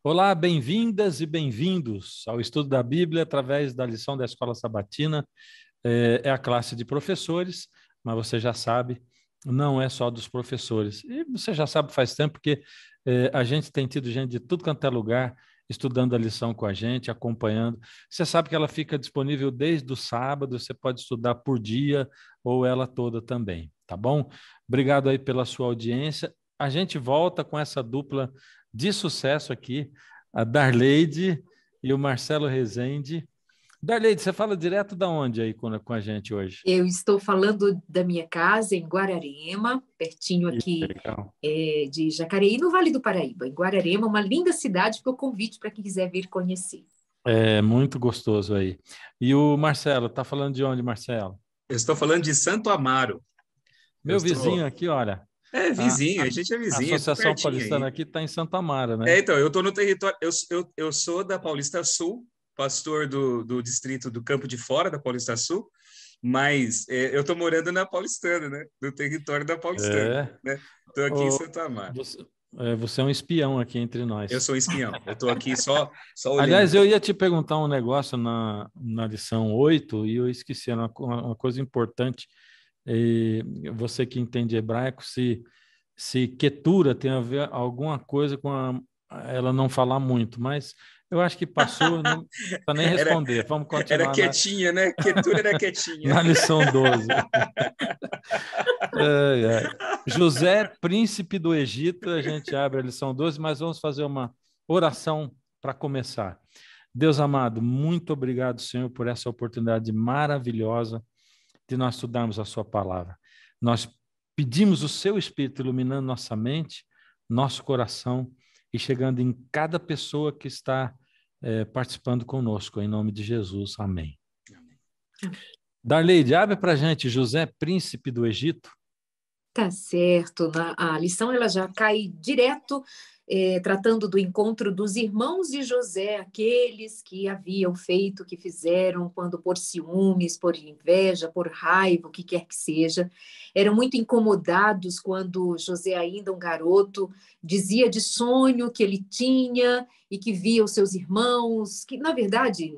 Olá, bem-vindas e bem-vindos ao estudo da Bíblia através da lição da Escola Sabatina. É a classe de professores, mas você já sabe, não é só dos professores. E você já sabe faz tempo que a gente tem tido gente de tudo quanto é lugar estudando a lição com a gente, acompanhando. Você sabe que ela fica disponível desde o sábado, você pode estudar por dia ou ela toda também, tá bom? Obrigado aí pela sua audiência. A gente volta com essa dupla de sucesso aqui, a Darleide e o Marcelo Rezende. Darleide, você fala direto da onde aí com a gente hoje? Eu estou falando da minha casa em Guararema, pertinho Que aqui legal. de Jacareí, no Vale do Paraíba. Em Guararema, uma linda cidade, fica o convite para quem quiser vir conhecer. É muito gostoso aí. E o Marcelo, tá falando de onde, Marcelo? Eu estou falando de Santo Amaro. Eu Meu estou. vizinho aqui, olha. É A, vizinho, a- a gente é a vizinho, é tudo Associação pertinho Paulistana aí. aqui está em Santa Amara, né? Então, eu estou no território. Eu sou da Paulista Sul, pastor do distrito do Campo de Fora da Paulista Sul, mas eu estou morando na Paulistana, né? No território da Paulistana, É. né? Estou aqui em Ô, Santo Amaro. você é um espião aqui entre Eu nós. sou um espião. Eu estou aqui só olhando. Aliás, eu ia te perguntar um negócio na lição 8 e eu esqueci, era uma coisa importante. E você que entende hebraico, se Ketura tem a ver alguma coisa com ela não falar muito, mas eu acho que passou, não precisa nem Era, responder. Vamos era continuar quietinha, né? Quietura era quietinha. na lição 12. Ai, ai. José, príncipe do Egito, a gente abre a lição 12, mas vamos fazer uma oração para começar. Deus amado, muito obrigado, Senhor, por essa oportunidade maravilhosa de nós estudarmos a sua palavra. Nós pedimos o seu Espírito iluminando nossa mente, nosso coração e chegando em cada pessoa que está participando conosco, em nome de Jesus. Amém. Darleide, abre para a gente José, príncipe do Egito. Tá certo. A lição ela já cai direto, tratando do encontro dos irmãos de José, aqueles que haviam feito, que fizeram, quando por ciúmes, por inveja, por raiva, o que quer que seja, eram muito incomodados quando José, ainda um garoto, dizia de sonho que ele tinha e que via os seus irmãos, que na verdade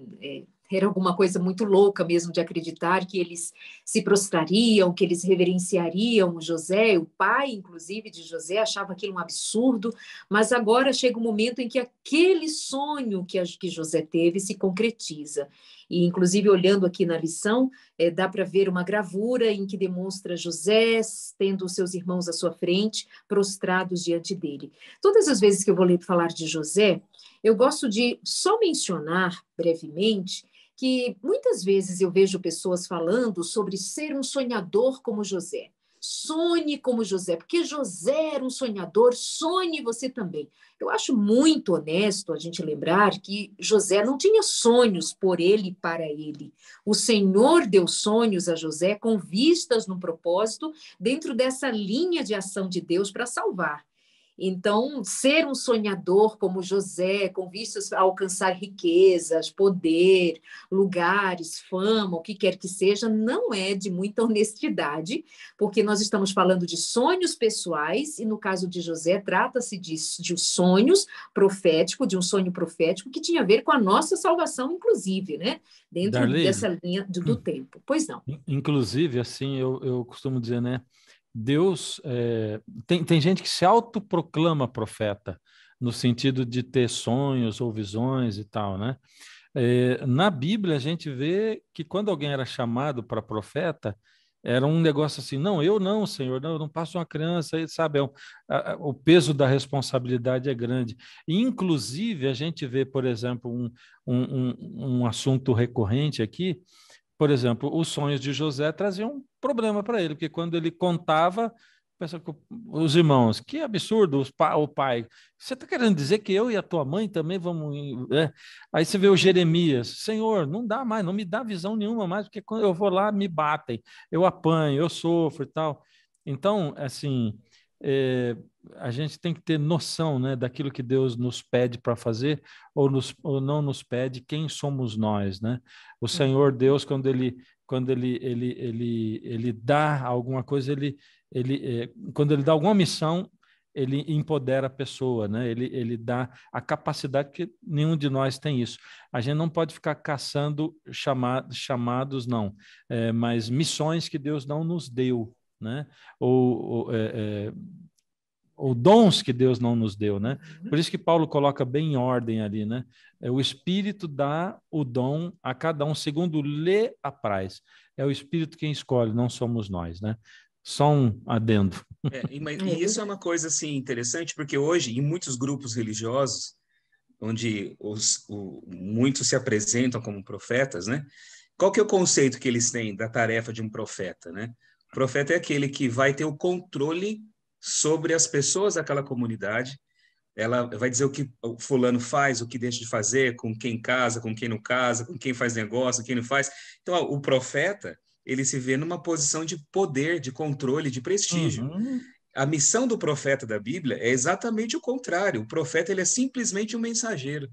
era alguma coisa muito louca mesmo de acreditar que eles se prostrariam, que eles reverenciariam José. O pai, inclusive, de José achava aquilo um absurdo, mas agora chega um momento em que aquele sonho que José teve se concretiza. E, inclusive, olhando aqui na lição, dá para ver uma gravura em que demonstra José tendo os seus irmãos à sua frente, prostrados diante dele. Todas as vezes que eu vou falar de José, eu gosto de só mencionar brevemente que muitas vezes eu vejo pessoas falando sobre ser um sonhador como José. Sonhe como José, porque José era um sonhador, sonhe você também. Eu acho muito honesto a gente lembrar que José não tinha sonhos por ele e para ele. O Senhor deu sonhos a José com vistas no propósito dentro dessa linha de ação de Deus para salvar. Então, ser um sonhador como José, com vistas a alcançar riquezas, poder, lugares, fama, o que quer que seja, não é de muita honestidade, porque nós estamos falando de sonhos pessoais, e no caso de José, trata-se de sonhos proféticos, de um sonho profético que tinha a ver com a nossa salvação, inclusive, né? Dentro Darleide, dessa linha do tempo. Pois não. inclusive, assim, eu costumo dizer, né? Deus, tem gente que se autoproclama profeta, no sentido de ter sonhos ou visões e tal, né? Na Bíblia, a gente vê que quando alguém era chamado para profeta, era um negócio assim, não, eu não, Senhor, não, eu não passo uma criança, aí, sabe, o peso da responsabilidade é grande. E, inclusive, a gente vê, por exemplo, um assunto recorrente aqui, por exemplo, os sonhos de José traziam um problema para ele, porque quando ele contava, pensa que os irmãos, que absurdo, o pai, você está querendo dizer que eu e a tua mãe também vamos. Aí você vê o Jeremias, Senhor, não dá mais, não me dá visão nenhuma mais, porque quando eu vou lá, me batem, eu apanho, eu sofro e tal. Então, assim, é, a gente tem que ter noção, né, daquilo que Deus nos pede para fazer ou não nos pede, quem somos nós, né? O Senhor Deus, quando ele dá alguma coisa, quando ele dá alguma missão, ele empodera a pessoa, né? Ele dá a capacidade, que nenhum de nós tem isso. A gente não pode ficar caçando chamados, não, mas missões que Deus não nos deu, né? Ou dons que Deus não nos deu, né? Por isso que Paulo coloca bem em ordem ali, né? O Espírito dá o dom a cada um segundo lhe apraz. É o Espírito quem escolhe, não somos nós, né? Só um adendo. E isso é uma coisa assim interessante, porque hoje, em muitos grupos religiosos, onde muitos se apresentam como profetas, né? Qual que é o conceito que eles têm da tarefa de um profeta, né? O profeta é aquele que vai ter o controle sobre as pessoas daquela comunidade. Ela vai dizer o que o fulano faz, o que deixa de fazer, com quem casa, com quem não casa, com quem faz negócio, com quem não faz. Então, o profeta, ele se vê numa posição de poder, de controle, de prestígio. A missão do profeta da Bíblia é exatamente o contrário. O profeta, ele é simplesmente um mensageiro,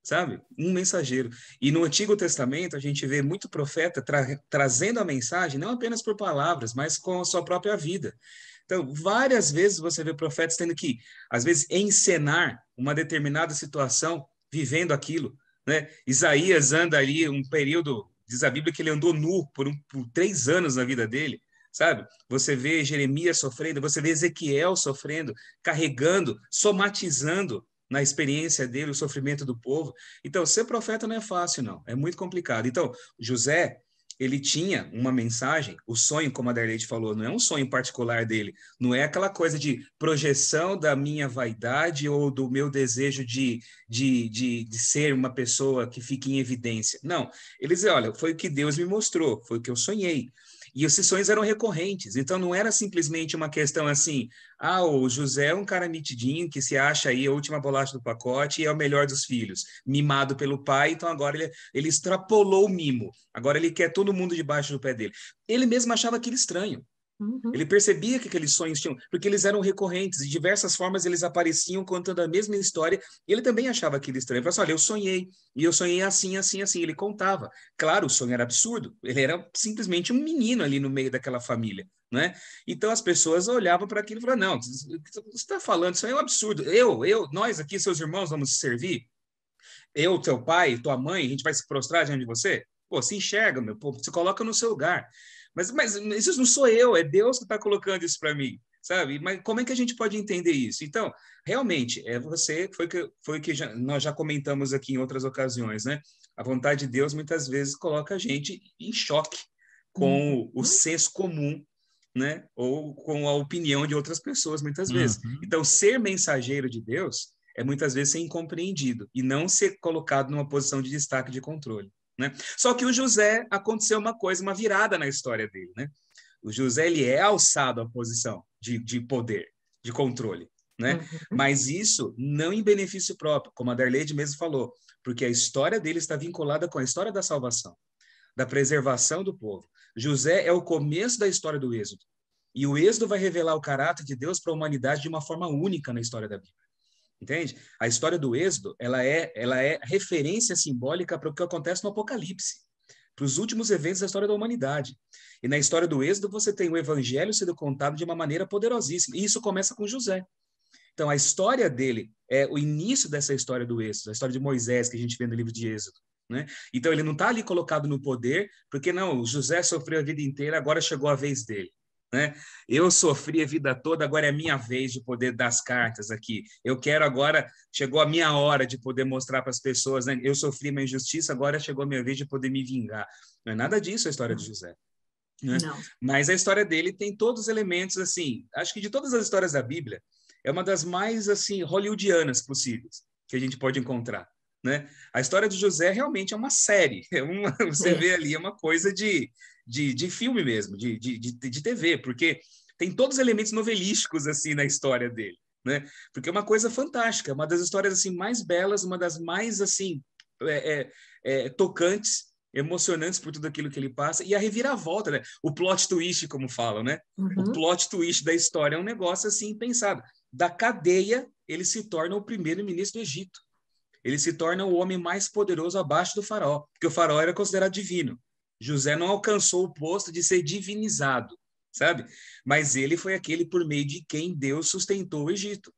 sabe? Um mensageiro. E no Antigo Testamento, a gente vê muito profeta trazendo a mensagem, não apenas por palavras, mas com a sua própria vida. Então, várias vezes você vê profetas tendo que, às vezes, encenar uma determinada situação, vivendo aquilo, né? Isaías anda ali um período, diz a Bíblia que ele andou nu por 3 anos na vida dele, sabe? Você vê Jeremias sofrendo, você vê Ezequiel sofrendo, carregando, somatizando na experiência dele o sofrimento do povo. Então, ser profeta não é fácil, não. É muito complicado. Então, José, ele tinha uma mensagem, o sonho, como a Darlete falou, não é um sonho particular dele, não é aquela coisa de projeção da minha vaidade ou do meu desejo de ser uma pessoa que fique em evidência. Não, ele dizia, olha, foi o que Deus me mostrou, foi o que eu sonhei. E esses sonhos eram recorrentes, então não era simplesmente uma questão assim, o José é um cara mitidinho que se acha aí a última bolacha do pacote e é o melhor dos filhos, mimado pelo pai, então agora ele extrapolou o mimo, agora ele quer todo mundo debaixo do pé dele. Ele mesmo achava aquilo estranho. Ele percebia que aqueles sonhos tinham, porque eles eram recorrentes, de diversas formas eles apareciam contando a mesma história, e ele também achava aquilo estranho. Ele falou assim, olha, eu sonhei, e eu sonhei assim, assim, assim. Ele contava. Claro, o sonho era absurdo, ele era simplesmente um menino ali no meio daquela família, né? Então as pessoas olhavam para aquilo e falavam, não, você está falando, isso aí é um absurdo. Nós aqui, seus irmãos, vamos servir? Eu, teu pai, tua mãe, a gente vai se prostrar diante de você? Pô, se enxerga, meu povo, se coloca no seu lugar. Mas isso não sou eu, é Deus que está colocando isso para mim, sabe? Mas como é que a gente pode entender isso? Então, realmente, foi o que nós já comentamos aqui em outras ocasiões, né? A vontade de Deus muitas vezes coloca a gente em choque com o senso comum, né? Ou com a opinião de outras pessoas, muitas vezes. Então, ser mensageiro de Deus é muitas vezes ser incompreendido e não ser colocado numa posição de destaque, de controle. Né? Só que o José, aconteceu uma coisa, uma virada na história dele. Né? O José, ele é alçado à posição de poder, de controle. Né? Mas isso não em benefício próprio, como a Darleide mesmo falou, porque a história dele está vinculada com a história da salvação, da preservação do povo. José é o começo da história do Êxodo. E o Êxodo vai revelar o caráter de Deus para a humanidade de uma forma única na história da Bíblia. Entende? A história do Êxodo, ela é referência simbólica para o que acontece no Apocalipse, para os últimos eventos da história da humanidade. E na história do Êxodo, você tem o evangelho sendo contado de uma maneira poderosíssima. E isso começa com José. Então, a história dele é o início dessa história do Êxodo, a história de Moisés, que a gente vê no livro de Êxodo. Né? Então, ele não está ali colocado no poder, porque não, José sofreu a vida inteira, agora chegou a vez dele. Né? Eu sofri a vida toda, agora é minha vez de poder dar as cartas aqui. Eu quero agora, chegou a minha hora de poder mostrar para as pessoas, né? Eu sofri uma injustiça, agora chegou a minha vez de poder me vingar. Não é nada disso a história de José. Né? Mas a história dele tem todos os elementos, assim, acho que de todas as histórias da Bíblia, é uma das mais, assim, hollywoodianas possíveis que a gente pode encontrar. Né? A história de José realmente é uma série, você vê ali, é uma coisa de filme mesmo, de TV, porque tem todos os elementos novelísticos assim na história dele, né? Porque é uma coisa fantástica, uma das histórias assim mais belas, uma das mais assim tocantes, emocionantes por tudo aquilo que ele passa, e a reviravolta, né? O plot twist, como falam, né? O plot twist da história é um negócio assim pensado. Da cadeia, ele se torna o primeiro-ministro do Egito. Ele se torna o homem mais poderoso abaixo do faraó, porque o faraó era considerado divino. José não alcançou o posto de ser divinizado, sabe? Mas ele foi aquele por meio de quem Deus sustentou o Egito.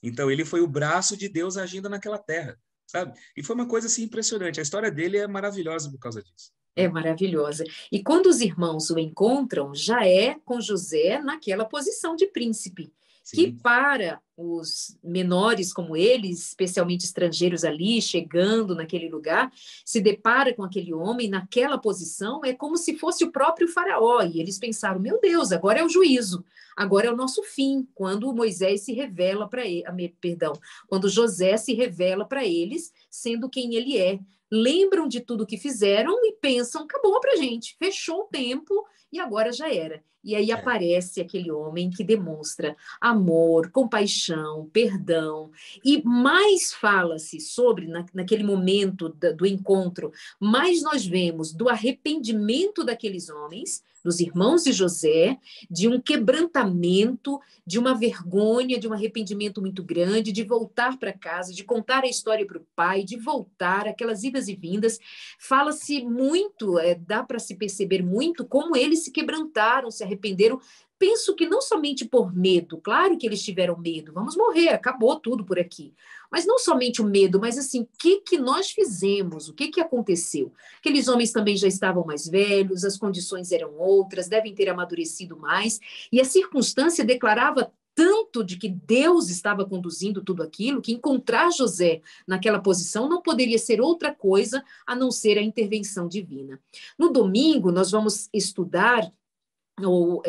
Então, ele foi o braço de Deus agindo naquela terra, sabe? E foi uma coisa, assim, impressionante. A história dele é maravilhosa por causa disso. É maravilhosa. E quando os irmãos o encontram, já é com José naquela posição de príncipe, que Sim. para os menores como eles, especialmente estrangeiros ali, chegando naquele lugar, se depara com aquele homem naquela posição, é como se fosse o próprio faraó. E eles pensaram, meu Deus, agora é o juízo, agora é o nosso fim, quando Moisés se revela para ele, perdão, quando José se revela para eles, sendo quem ele é. Lembram de tudo que fizeram e pensam, acabou para a gente, fechou o tempo e agora já era. E aí aparece aquele homem que demonstra amor, compaixão, perdão, e mais fala-se sobre, naquele momento do encontro, mais nós vemos do arrependimento daqueles homens, dos irmãos de José, de um quebrantamento, de uma vergonha, de um arrependimento muito grande, de voltar para casa, de contar a história para o pai, de voltar, aquelas idas e vindas. Fala-se muito, dá para se perceber muito como eles se quebrantaram, se arrependeram. Penso que não somente por medo, claro que eles tiveram medo, vamos morrer, acabou tudo por aqui. Mas não somente o medo, mas assim, o que nós fizemos, o que aconteceu? Aqueles homens também já estavam mais velhos, as condições eram outras, devem ter amadurecido mais, e a circunstância declarava tanto de que Deus estava conduzindo tudo aquilo, que encontrar José naquela posição não poderia ser outra coisa a não ser a intervenção divina. No domingo, nós vamos estudar ou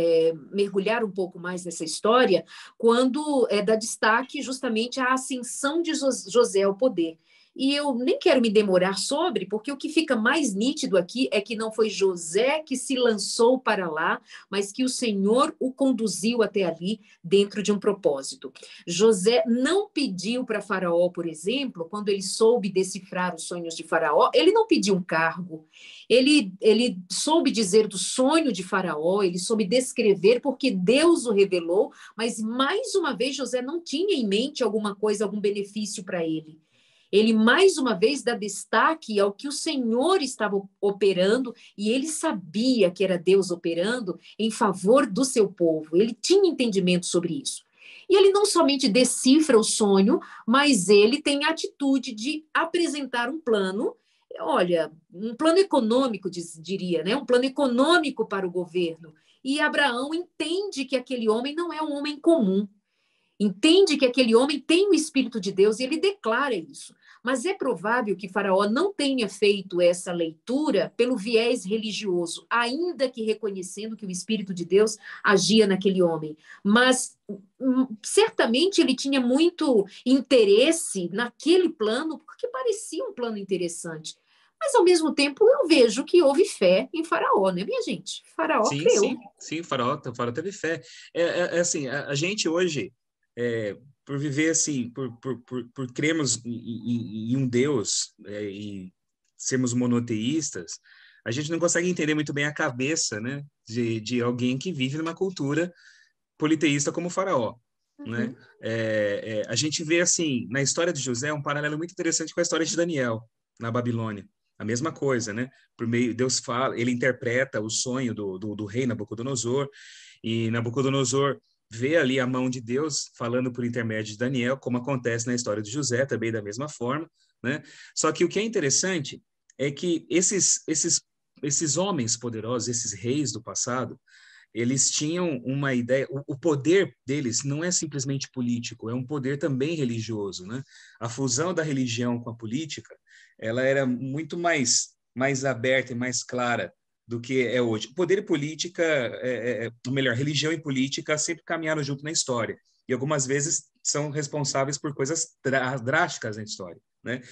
mergulhar um pouco mais nessa história, quando dá destaque justamente à ascensão de José ao poder. E eu nem quero me demorar sobre, porque o que fica mais nítido aqui é que não foi José que se lançou para lá, mas que o Senhor o conduziu até ali dentro de um propósito. José não pediu para Faraó, por exemplo, quando ele soube decifrar os sonhos de Faraó, ele não pediu um cargo. Ele soube dizer do sonho de Faraó, ele soube descrever porque Deus o revelou, mas mais uma vez José não tinha em mente alguma coisa, algum benefício para ele. Ele, mais uma vez, dá destaque ao que o Senhor estava operando, e ele sabia que era Deus operando em favor do seu povo. Ele tinha entendimento sobre isso. E ele não somente decifra o sonho, mas ele tem a atitude de apresentar um plano, olha, um plano econômico, diria, né? Um plano econômico para o governo. E Abraão entende que aquele homem não é um homem comum. Entende que aquele homem tem o Espírito de Deus e ele declara isso. Mas é provável que Faraó não tenha feito essa leitura pelo viés religioso, ainda que reconhecendo que o Espírito de Deus agia naquele homem. Mas certamente ele tinha muito interesse naquele plano, porque parecia um plano interessante. Mas, ao mesmo tempo, eu vejo que houve fé em Faraó, né, minha gente? Faraó creu. Sim, o Faraó teve fé. Assim, a gente hoje, por viver assim, por crermos em um Deus e sermos monoteístas, a gente não consegue entender muito bem a cabeça, né, de alguém que vive numa cultura politeísta como o Faraó. Né? A gente vê, assim, na história de José, um paralelo muito interessante com a história de Daniel, na Babilônia. A mesma coisa, né? Por meio, Deus fala, ele interpreta o sonho do rei Nabucodonosor, e Nabucodonosor vê ali a mão de Deus falando por intermédio de Daniel, como acontece na história de José, também da mesma forma, né? Só que o que é interessante é que esses homens poderosos, esses reis do passado, eles tinham uma ideia, o poder deles não é simplesmente político, é um poder também religioso, né? A fusão da religião com a política, ela era muito mais aberta e mais clara do que é hoje. O poder e política, ou melhor, religião e política sempre caminharam junto na história, e algumas vezes são responsáveis por coisas drásticas na história, né?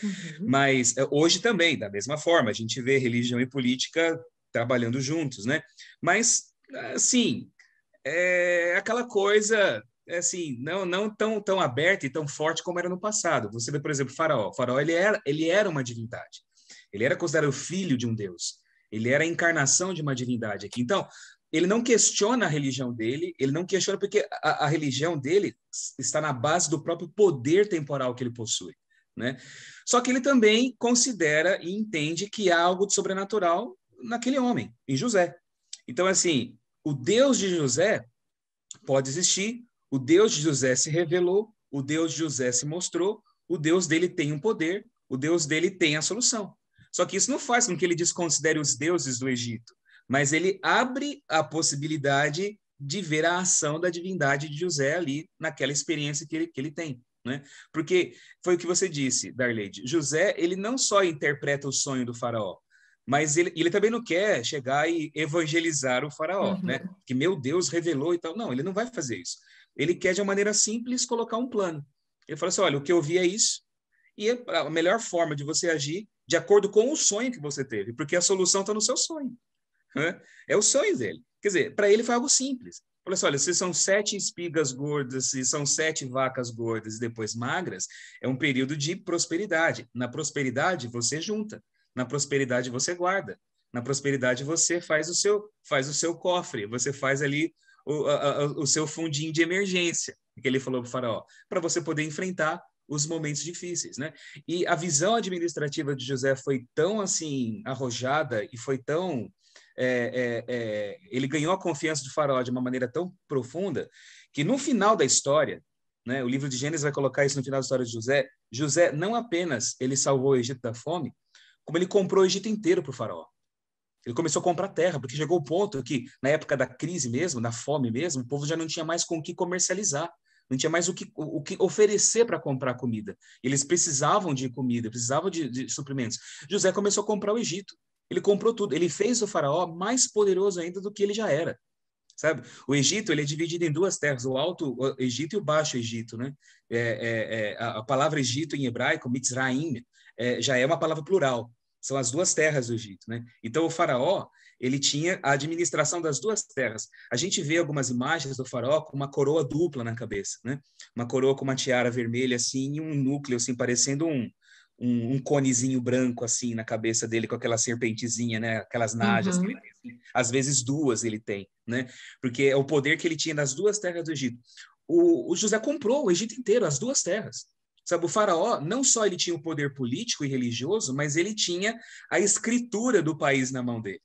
Mas hoje também, da mesma forma, a gente vê religião e política trabalhando juntos, né? Mas assim, aquela coisa, assim, não tão aberta e tão forte como era no passado. Você vê, por exemplo, Faraó. Faraó, ele era uma divindade. Ele era considerado o filho de um deus. Ele era a encarnação de uma divindade aqui. Então, ele não questiona a religião dele, ele não questiona porque a religião dele está na base do próprio poder temporal que ele possui, né? Só que ele também considera e entende que há algo de sobrenatural naquele homem, em José. Então, assim, o Deus de José pode existir, o Deus de José se revelou, o Deus de José se mostrou, o Deus dele tem um poder, o Deus dele tem a solução. Só que isso não faz com que ele desconsidere os deuses do Egito, mas ele abre a possibilidade de ver a ação da divindade de José ali, naquela experiência que ele tem. Né? Porque foi o que você disse, Darleide, José, ele não só interpreta o sonho do faraó, mas ele também não quer chegar e evangelizar o faraó, né? Que meu Deus revelou e tal. Não, ele não vai fazer isso. Ele quer, de uma maneira simples, colocar um plano. Ele fala assim, olha, o que eu vi é isso, e a melhor forma de você agir de acordo com o sonho que você teve, porque a solução está no seu sonho. Né? É o sonho dele. Quer dizer, para ele foi algo simples. Olha só, olha, se são 7 espigas gordas, se são 7 vacas gordas e depois magras, é um período de prosperidade. Na prosperidade, você junta. Na prosperidade, você guarda. Na prosperidade, você faz o seu cofre. Você faz ali o seu fundinho de emergência, que ele falou para o faraó, para você poder enfrentar os momentos difíceis, né? E a visão administrativa de José foi tão, assim, arrojada e foi tão... ele ganhou a confiança do faraó de uma maneira tão profunda que no final da história, né, o livro de Gênesis vai colocar isso no final da história de José, José não apenas ele salvou o Egito da fome, como ele comprou o Egito inteiro para o faraó. Ele começou a comprar terra, porque chegou o ponto que, na época da crise mesmo, da fome mesmo, o povo já não tinha mais com o que comercializar, não tinha mais o que oferecer para comprar comida. Eles precisavam de comida, precisavam de suprimentos. José começou a comprar o Egito. Ele comprou tudo. Ele fez o faraó mais poderoso ainda do que ele já era. Sabe? O Egito ele é dividido em 2 terras, o Alto Egito e o Baixo Egito. Né? A palavra Egito em hebraico, Mitzraim, já é uma palavra plural. São as 2 terras do Egito. Né? Então, o faraó ele tinha a administração das 2 terras. A gente vê algumas imagens do faraó com uma coroa dupla na cabeça. Né? Uma coroa com uma tiara vermelha assim, e um núcleo assim, parecendo um conezinho branco assim na cabeça dele com aquela serpentezinha, né? Aquelas najas que ele tem. Assim. Às vezes 2 ele tem, né? Porque é o poder que ele tinha nas 2 terras do Egito. O José comprou o Egito inteiro, as 2 terras. Sabe, o faraó, não só ele tinha o poder político e religioso, mas ele tinha a escritura do país na mão dele.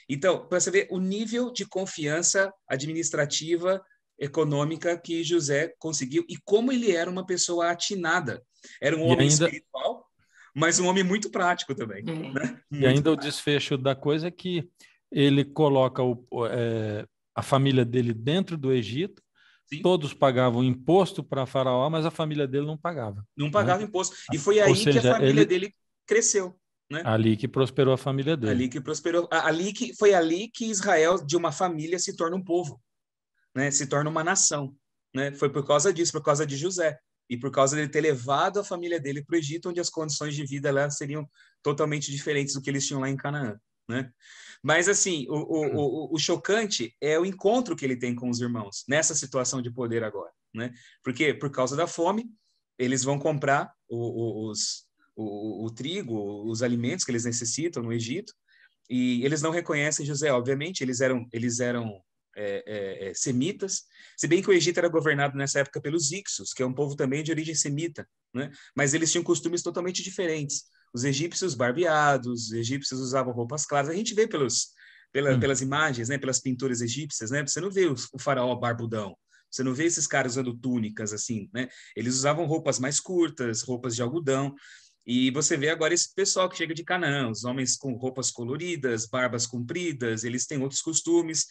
Então, para você ver o nível de confiança administrativa, econômica que José conseguiu e como ele era uma pessoa atinada. Era um homem espiritual, mas um homem muito prático também. Né? E ainda o desfecho da coisa é que ele coloca a família dele dentro do Egito. Sim. Todos pagavam imposto para Faraó, mas a família dele não pagava. Não pagava imposto. E foi aí que a família dele cresceu. Né? Ali que prosperou a família dele. Ali que prosperou. Foi ali que Israel, de uma família, se torna um povo. Né? Se torna uma nação. Né? Foi por causa disso, por causa de José. E por causa dele ter levado a família dele para o Egito, onde as condições de vida lá seriam totalmente diferentes do que eles tinham lá em Canaã. Né? Mas, assim, o chocante é o encontro que ele tem com os irmãos nessa situação de poder agora. Né? Porque, por causa da fome, eles vão comprar o trigo, os alimentos que eles necessitam no Egito, e eles não reconhecem José, obviamente, eles eram semitas, se bem que o Egito era governado nessa época pelos Ixos, que é um povo também de origem semita, né? Mas eles tinham costumes totalmente diferentes. Os egípcios barbeados, os egípcios usavam roupas claras. A gente vê pelas imagens, né? Pelas pinturas egípcias, né? Você não vê o faraó barbudão, você não vê esses caras usando túnicas assim, né? Eles usavam roupas mais curtas, roupas de algodão. E você vê agora esse pessoal que chega de Canaã, os homens com roupas coloridas, barbas compridas, eles têm outros costumes.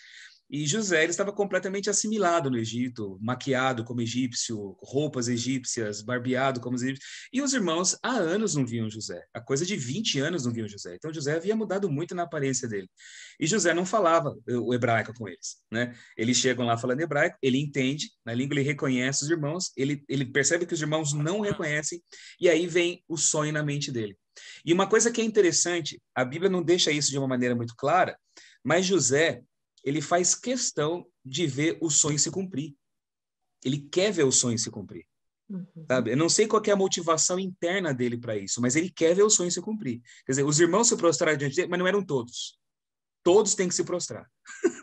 E José ele estava completamente assimilado no Egito, maquiado como egípcio, roupas egípcias, barbeado como egípcio. E os irmãos há anos não viam José, há coisa de 20 anos não viam José. Então José havia mudado muito na aparência dele. E José não falava o hebraico com eles. Né? Eles chegam lá falando hebraico, ele entende, na língua ele reconhece os irmãos, ele percebe que os irmãos não reconhecem, e aí vem o sonho na mente dele. E uma coisa que é interessante, a Bíblia não deixa isso de uma maneira muito clara, mas José ele faz questão de ver o sonho se cumprir. Ele quer ver o sonho se cumprir. Sabe? Eu não sei qual é a motivação interna dele para isso, mas ele quer ver o sonho se cumprir. Quer dizer, os irmãos se prostraram diante dele, mas não eram todos. Todos têm que se prostrar,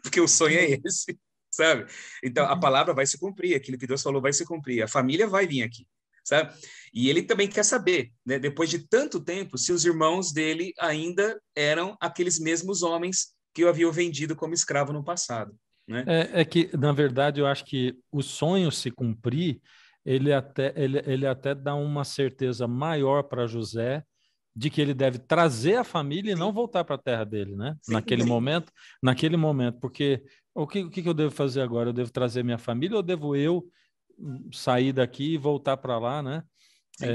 porque o sonho é esse, sabe? Então, a palavra vai se cumprir, aquilo que Deus falou vai se cumprir, a família vai vir aqui, sabe? E ele também quer saber, né, depois de tanto tempo, se os irmãos dele ainda eram aqueles mesmos homens que o haviam vendido como escravo no passado. né? É que, na verdade, eu acho que o sonho se cumprir, ele até dá uma certeza maior para José de que ele deve trazer a família e Sim, não voltar para a terra dele, né? sim, sim. Naquele momento, porque o que eu devo fazer agora? Eu devo trazer minha família ou devo eu sair daqui e voltar para lá, né? Sim.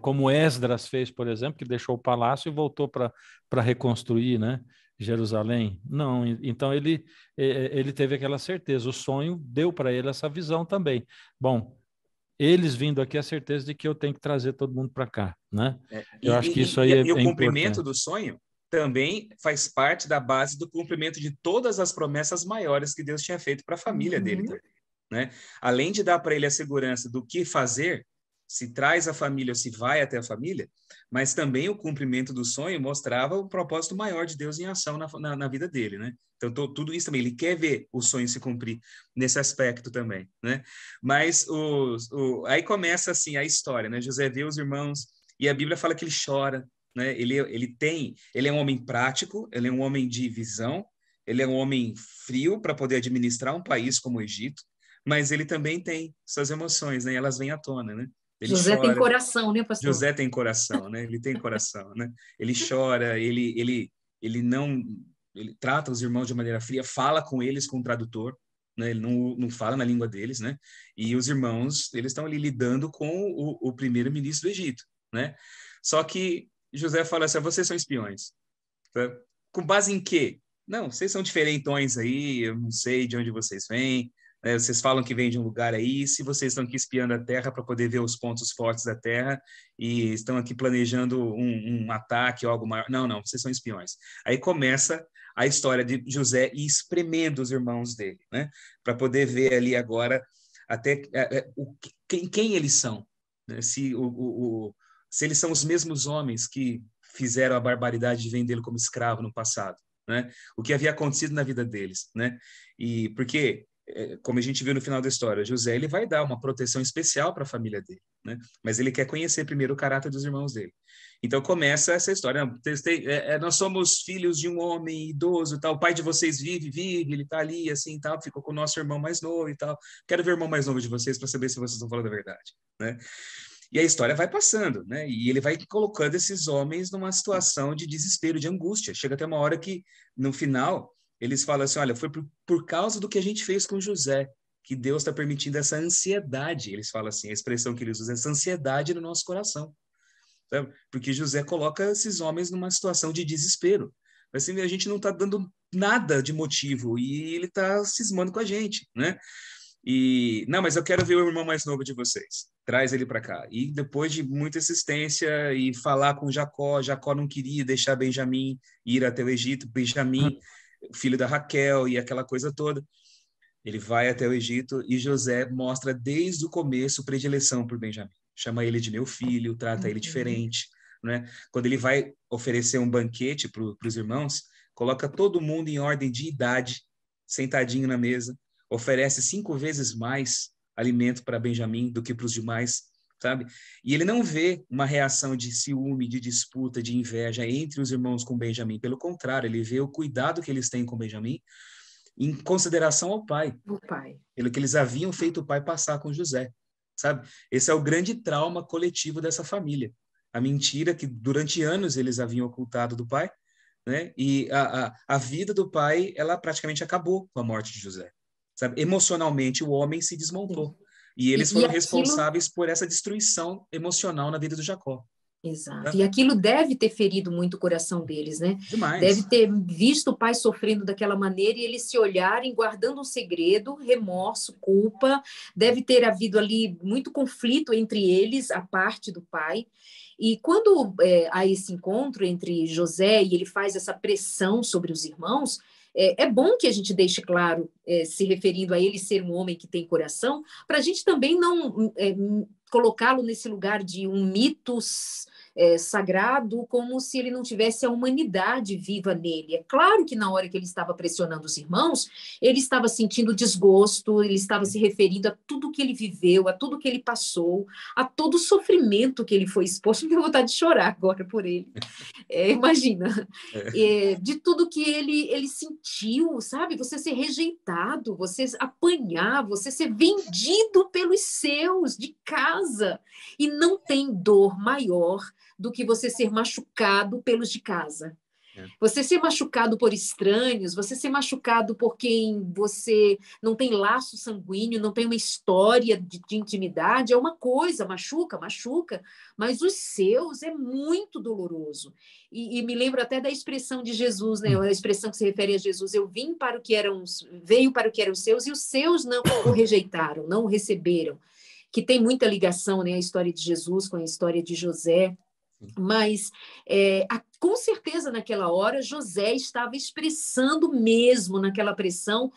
Como Esdras fez, por exemplo, que deixou o palácio e voltou para reconstruir, né, Jerusalém. Não, então ele teve aquela certeza, o sonho deu para ele essa visão também. Bom, eles vindo aqui, a certeza de que eu tenho que trazer todo mundo para cá, né? É, Eu acho que isso aí e o é cumprimento do importante. sonho também faz parte da base do cumprimento de todas as promessas maiores que Deus tinha feito para a família dele também, né? Além de dar para ele a segurança do que fazer, se traz a família ou se vai até a família, mas também o cumprimento do sonho mostrava o propósito maior de Deus em ação na vida dele, né? Então, tudo isso também, ele quer ver o sonho se cumprir nesse aspecto também, né? Mas aí começa assim a história, né? José vê os irmãos e a Bíblia fala que ele chora, né? Ele é um homem prático, ele é um homem de visão, ele é um homem frio para poder administrar um país como o Egito, mas ele também tem suas emoções, né? Elas vêm à tona, né? Ele José tem chora. coração, né, pastor? José tem coração, né? Ele tem coração, né? Ele chora, ele não, ele trata os irmãos de maneira fria, fala com eles com o tradutor, né? Ele não fala na língua deles, né? E os irmãos, eles estão ali lidando com o primeiro-ministro do Egito, né? Só que José fala assim: vocês são espiões. Tá? Com base em quê? Não, vocês são diferentões aí, eu não sei de onde vocês vêm, né? Vocês falam que vêm de um lugar aí, se vocês estão aqui espiando a terra para poder ver os pontos fortes da terra e estão aqui planejando um ataque ou algo maior. Não, não, vocês são espiões. Aí começa a história de José e espremendo os irmãos dele, né? Para poder ver ali agora até quem eles são, né? Se eles são os mesmos homens que fizeram a barbaridade de vendê-lo como escravo no passado, né? O que havia acontecido na vida deles, né? E porque, como a gente viu no final da história, José ele vai dar uma proteção especial para a família dele, né? Mas ele quer conhecer primeiro o caráter dos irmãos dele. Então começa essa história. Nós somos filhos de um homem idoso, tal. O pai de vocês vive, ele está ali, assim, tal. Ficou com o nosso irmão mais novo e tal. Quero ver o irmão mais novo de vocês para saber se vocês estão falando a verdade, né? E a história vai passando, né? E ele vai colocando esses homens numa situação de desespero, de angústia. Chega até uma hora que, no final, eles falam assim: olha, foi por causa do que a gente fez com José que Deus está permitindo essa ansiedade. Eles falam assim, a expressão que eles usam, essa ansiedade no nosso coração. Sabe? Porque José coloca esses homens numa situação de desespero. Assim, a gente não está dando nada de motivo e ele está cismando com a gente, né? E não, mas eu quero ver o irmão mais novo de vocês. Traz ele para cá. E depois de muita insistência e falar com Jacó, Jacó não queria deixar Benjamim ir até o Egito. Benjamim, filho da Raquel e aquela coisa toda. Ele vai até o Egito e José mostra desde o começo predileção por Benjamim. Chama ele de meu filho, trata ele diferente, né? Quando ele vai oferecer um banquete para os irmãos, coloca todo mundo em ordem de idade, sentadinho na mesa, oferece 5 vezes mais alimento para Benjamim do que para os demais, sabe? E ele não vê uma reação de ciúme, de disputa, de inveja entre os irmãos com Benjamim. Pelo contrário, ele vê o cuidado que eles têm com Benjamim em consideração ao pai, O pai. pelo que eles haviam feito o pai passar com José, sabe? Esse é o grande trauma coletivo dessa família. A mentira que durante anos eles haviam ocultado do pai, né? E a vida do pai, ela praticamente acabou com a morte de José. Sabe? Emocionalmente, o homem se desmontou. Sim. E eles E foram aquilo... responsáveis por essa destruição emocional na vida do Jacó. Exato. Tá? E aquilo deve ter ferido muito o coração deles, né? Deve Demais. ter visto o pai sofrendo daquela maneira e eles se olharem guardando um segredo, remorso, culpa. Deve ter havido ali muito conflito entre eles, a parte do pai. E quando há esse encontro entre José e ele faz essa pressão sobre os irmãos, é bom que a gente deixe claro, se referindo a ele ser um homem que tem coração, para a gente também não colocá-lo nesse lugar de um mitos sagrado, como se ele não tivesse a humanidade viva nele. É claro que na hora que ele estava pressionando os irmãos, ele estava sentindo desgosto, ele estava se referindo a tudo que ele viveu, a tudo que ele passou, a todo o sofrimento que ele foi exposto. Me deu vontade de chorar agora por ele. Imagina, de tudo que ele sentiu, sabe? Você ser rejeitado, você apanhar, você ser vendido pelos seus de casa. E não tem dor maior do que você ser machucado pelos de casa. Você ser machucado por estranhos, você ser machucado por quem você não tem laço sanguíneo, não tem uma história de intimidade, é uma coisa, machuca, mas os seus é muito doloroso. E me lembro até da expressão de Jesus, né? A expressão que se refere a Jesus: veio para o que eram seus, e os seus não o rejeitaram, não o receberam. Que tem muita ligação, né? A história de Jesus com a história de José. Mas, com certeza, naquela hora, José estava expressando mesmo naquela pressão,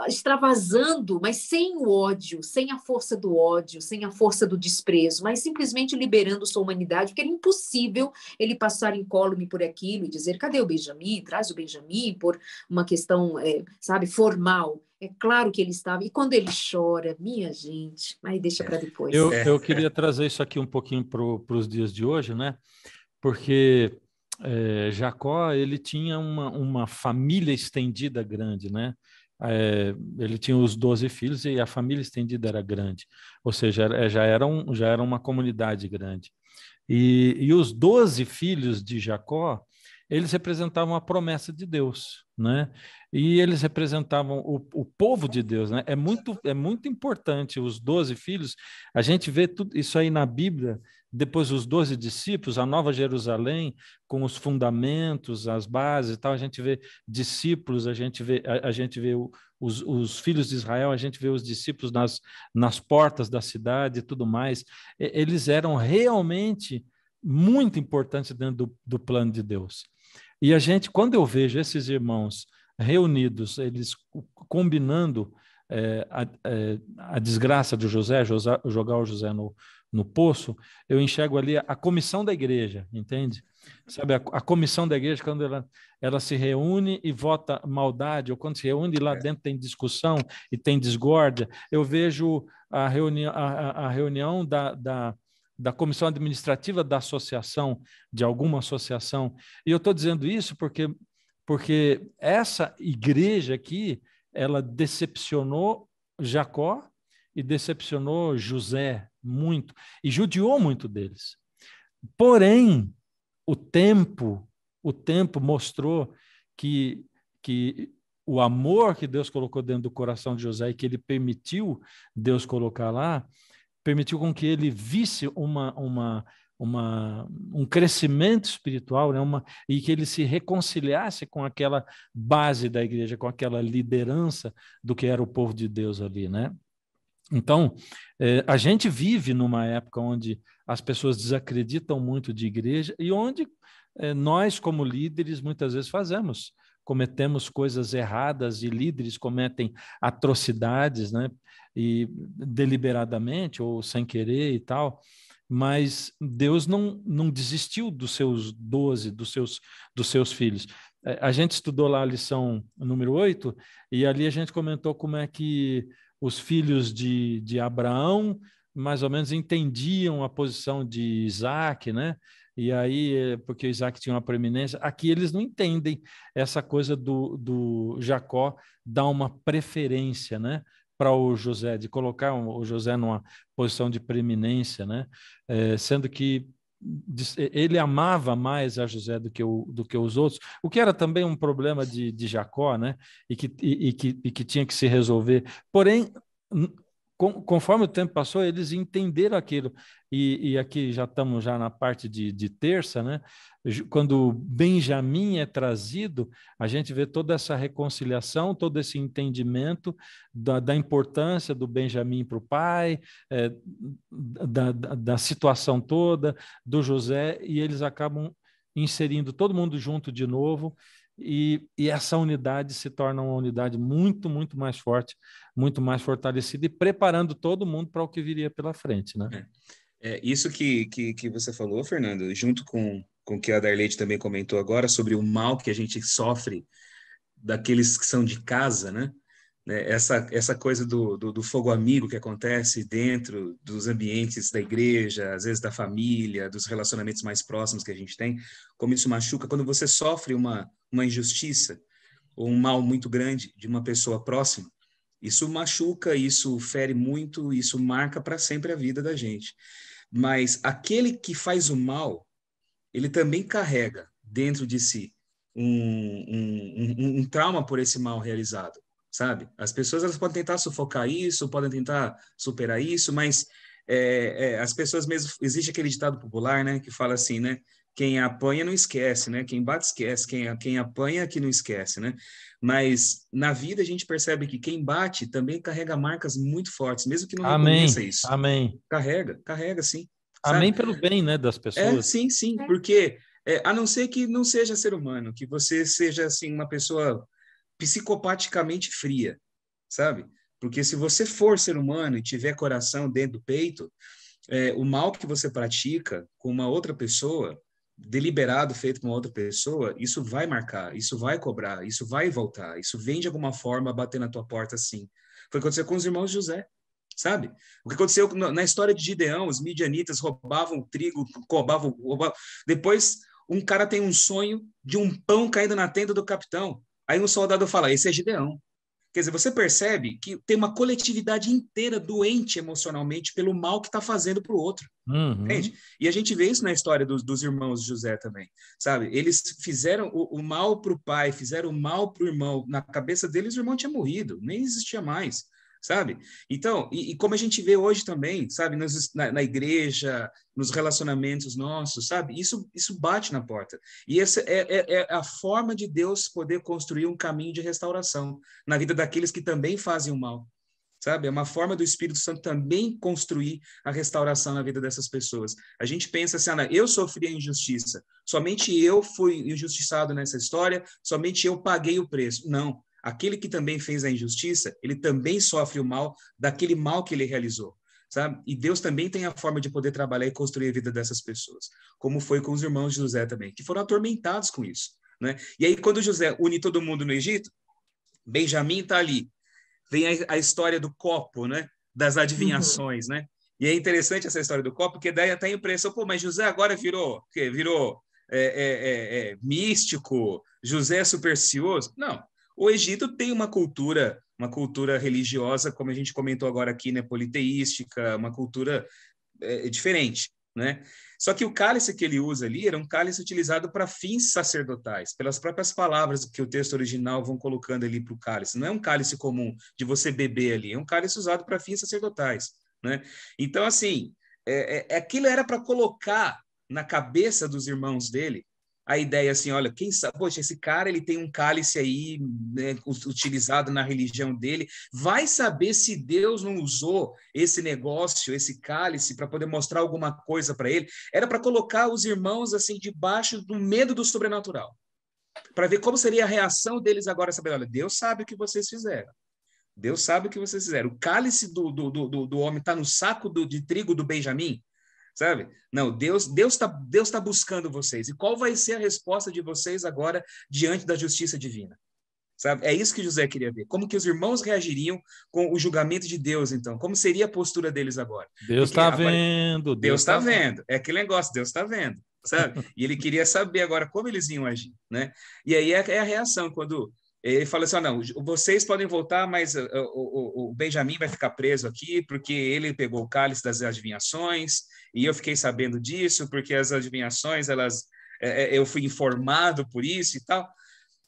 extravasando, mas sem o ódio, sem a força do ódio, sem a força do desprezo, mas simplesmente liberando sua humanidade, porque era impossível ele passar incólume por aquilo e dizer: cadê o Benjamim? Traz o Benjamim, por uma questão, sabe, formal. É claro que ele estava. E quando ele chora, minha gente, aí deixa para depois. Eu queria trazer isso aqui um pouquinho para os dias de hoje, né? Porque Jacó, ele tinha uma família estendida grande, né? Ele tinha os 12 filhos e a família estendida era grande. Ou seja, já era uma comunidade grande. E os 12 filhos de Jacó, eles representavam a promessa de Deus, né? E eles representavam o povo de Deus, né? É muito importante os 12 filhos. A gente vê tudo isso aí na Bíblia. Depois os 12 discípulos, a Nova Jerusalém, com os fundamentos, as bases e tal, a gente vê discípulos, a gente vê os filhos de Israel, a gente vê os discípulos nas portas da cidade e tudo mais. Eles eram realmente muito importantes dentro do plano de Deus. E quando eu vejo esses irmãos reunidos, eles combinando a desgraça de José, jogar o José no poço, eu enxergo ali a comissão da igreja, entende? Sabe, a comissão da igreja, quando ela se reúne e vota maldade, ou quando se reúne e lá dentro tem discussão e tem discórdia, eu vejo a reunião da comissão administrativa da associação, de alguma associação. E eu estou dizendo isso porque essa igreja aqui, ela decepcionou Jacó e decepcionou José muito, e judiou muito deles. Porém, o tempo mostrou que o amor que Deus colocou dentro do coração de José e que ele permitiu Deus colocar lá, permitiu com que ele visse um crescimento espiritual, né? E que ele se reconciliasse com aquela base da igreja, com aquela liderança do que era o povo de Deus ali, né? Então, a gente vive numa época onde as pessoas desacreditam muito de igreja e onde nós, como líderes, muitas vezes cometemos coisas erradas e líderes cometem atrocidades, né? E deliberadamente ou sem querer e tal, mas Deus não desistiu dos seus 12, dos seus filhos. A gente estudou lá a lição número 8 e ali a gente comentou como é que os filhos de Abraão mais ou menos entendiam a posição de Isaac, né? E aí, porque Isaac tinha uma preeminência, aqui eles não entendem essa coisa do Jacó dar uma preferência, né, para o José, de colocar o José numa posição de preeminência, né? Sendo que ele amava mais a José do que os outros, o que era também um problema de Jacó, né? E que tinha que se resolver. Porém, conforme o tempo passou, eles entenderam aquilo. E aqui já estamos na parte de terça, né? Quando Benjamim é trazido, a gente vê toda essa reconciliação, todo esse entendimento da importância do Benjamim para o pai, da situação toda, do José, e eles acabam inserindo todo mundo junto de novo, e essa unidade se torna uma unidade muito, muito mais forte, muito mais fortalecida e preparando todo mundo para o que viria pela frente, né? Isso que você falou, Fernando, junto com o que a Darlete também comentou agora sobre o mal que a gente sofre daqueles que são de casa, né? Essa coisa do fogo amigo que acontece dentro dos ambientes da igreja, às vezes da família, dos relacionamentos mais próximos que a gente tem, como isso machuca. Quando você sofre uma injustiça ou um mal muito grande de uma pessoa próxima, isso machuca, isso fere muito, isso marca para sempre a vida da gente. Mas aquele que faz o mal, ele também carrega dentro de si um trauma por esse mal realizado, sabe? As pessoas elas podem tentar sufocar isso, podem tentar superar isso, mas as pessoas mesmo... Existe aquele ditado popular, né, que fala assim, né? Quem apanha não esquece, né? Quem bate esquece, quem apanha que não esquece, né? Mas na vida a gente percebe que quem bate também carrega marcas muito fortes, mesmo que não reconheça Amém, isso. amém. Carrega sim, Amém sabe? pelo bem, né, das pessoas. Sim, porque a não ser que não seja ser humano, que você seja assim uma pessoa psicopaticamente fria, sabe? Porque se você for ser humano e tiver coração dentro do peito, o mal que você pratica com uma outra pessoa, deliberado, feito com uma outra pessoa, isso vai marcar, isso vai cobrar, isso vai voltar, isso vem de alguma forma bater na tua porta assim. Foi o que aconteceu com os irmãos de José, sabe? O que aconteceu na história de Gideão, os midianitas roubavam trigo, roubavam. Depois, um cara tem um sonho de um pão caindo na tenda do capitão. Aí um soldado fala, esse é Gideão. Quer dizer, você percebe que tem uma coletividade inteira doente emocionalmente pelo mal que está fazendo para o outro. Entende? E a gente vê isso na história dos irmãos de José também, sabe? Eles fizeram o mal para o pai, fizeram o mal para o irmão. Na cabeça deles, o irmão tinha morrido, nem existia mais, sabe? Então, e como a gente vê hoje também, sabe? Na igreja, nos relacionamentos nossos, sabe? Isso bate na porta. E essa é a forma de Deus poder construir um caminho de restauração na vida daqueles que também fazem o mal. Sabe? É uma forma do Espírito Santo também construir a restauração na vida dessas pessoas. A gente pensa assim, eu sofri a injustiça, somente eu fui injustiçado nessa história, somente eu paguei o preço. Não. Aquele que também fez a injustiça, ele também sofre o mal daquele mal que ele realizou. Sabe? E Deus também tem a forma de poder trabalhar e construir a vida dessas pessoas, como foi com os irmãos de José também, que foram atormentados com isso. Né? E aí, quando José une todo mundo no Egito, Benjamim está ali. Vem a história do copo, né? Das adivinhações, né? E é interessante essa história do copo, porque daí até a impressão, mas José agora virou místico, José é supersticioso. Não, o Egito tem uma cultura religiosa, como a gente comentou agora aqui, né? Politeística, uma cultura diferente, né? Só que o cálice que ele usa ali era um cálice utilizado para fins sacerdotais, pelas próprias palavras que o texto original vão colocando ali para o cálice. Não é um cálice comum de você beber ali, é um cálice usado para fins sacerdotais, né? Então, assim, aquilo era para colocar na cabeça dos irmãos dele a ideia assim, olha, quem sabe, poxa, esse cara ele tem um cálice aí, né, utilizado na religião dele, vai saber se Deus não usou esse negócio, esse cálice para poder mostrar alguma coisa para ele. Era para colocar os irmãos assim debaixo do medo do sobrenatural, para ver como seria a reação deles agora, sabendo, olha, Deus sabe o que vocês fizeram. Deus sabe o que vocês fizeram. O cálice do homem está no saco de trigo do Benjamim, sabe? Não, Deus tá buscando vocês. E qual vai ser a resposta de vocês agora diante da justiça divina? Sabe? É isso que José queria ver. Como que os irmãos reagiriam com o julgamento de Deus, então? Como seria a postura deles agora? Deus está vendo. Deus está vendo. É aquele negócio, Deus está vendo, sabe? E ele queria saber agora como eles iam agir, né? E aí é a reação, quando ele fala assim, não, vocês podem voltar, mas o Benjamim vai ficar preso aqui porque ele pegou o cálice das adivinhações e eu fiquei sabendo disso porque as adivinhações, eu fui informado por isso e tal.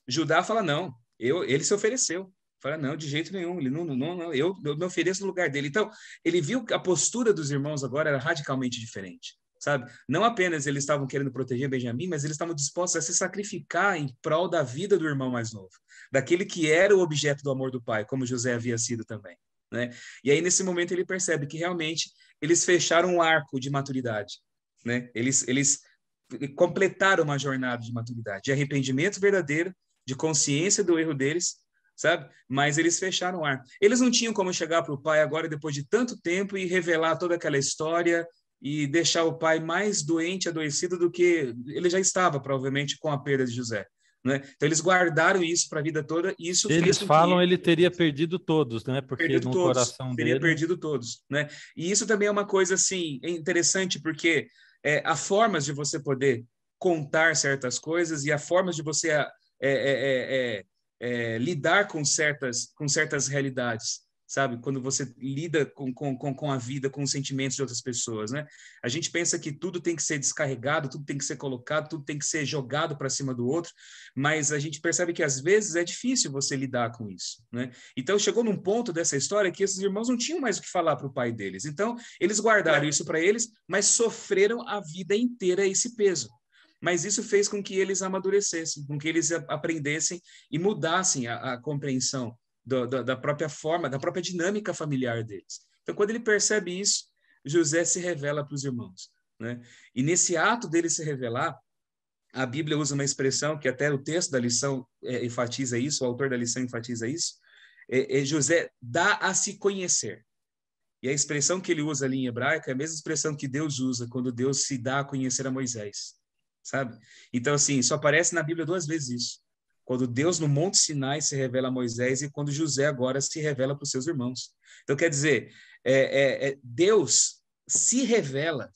Judá fala, não, ele se ofereceu. Fala, não, de jeito nenhum, ele não, eu me ofereço no lugar dele. Então, ele viu que a postura dos irmãos agora era radicalmente diferente. Sabe? Não apenas eles estavam querendo proteger Benjamim, mas eles estavam dispostos a se sacrificar em prol da vida do irmão mais novo, daquele que era o objeto do amor do pai, como José havia sido também, né? E aí, nesse momento, ele percebe que realmente eles fecharam um arco de maturidade, né? Eles completaram uma jornada de maturidade, de arrependimento verdadeiro, de consciência do erro deles, sabe? Mas eles fecharam o arco. Eles não tinham como chegar para o pai agora, depois de tanto tempo, e revelar toda aquela história e deixar o pai mais doente, adoecido do que ele já estava, provavelmente, com a perda de José. Né? Então, eles guardaram isso para a vida toda, e isso fez Eles com falam que ele teria perdido todos, né? Porque perdido no todos, coração teria dele... perdido todos, né? E isso também é uma coisa, assim, interessante, porque há formas de você poder contar certas coisas e há formas de você lidar com certas realidades, sabe? Quando você lida com a vida, com os sentimentos de outras pessoas, né? A gente pensa que tudo tem que ser descarregado, tudo tem que ser colocado, tudo tem que ser jogado para cima do outro, mas a gente percebe que às vezes é difícil você lidar com isso, né? Então chegou num ponto dessa história que esses irmãos não tinham mais o que falar para o pai deles. Então eles guardaram isso para eles, mas sofreram a vida inteira esse peso. Mas isso fez com que eles amadurecessem, com que eles aprendessem e mudassem a compreensão da própria forma, da própria dinâmica familiar deles. Então, quando ele percebe isso, José se revela para os irmãos, né? E nesse ato dele se revelar, a Bíblia usa uma expressão que até o texto da lição enfatiza isso, o autor da lição enfatiza isso, José dá a se conhecer. E a expressão que ele usa ali em hebraico é a mesma expressão que Deus usa quando Deus se dá a conhecer a Moisés, sabe? Então, assim, só aparece na Bíblia 2 vezes isso. Quando Deus no Monte Sinai se revela a Moisés e quando José agora se revela para os seus irmãos. Então, quer dizer, Deus se revela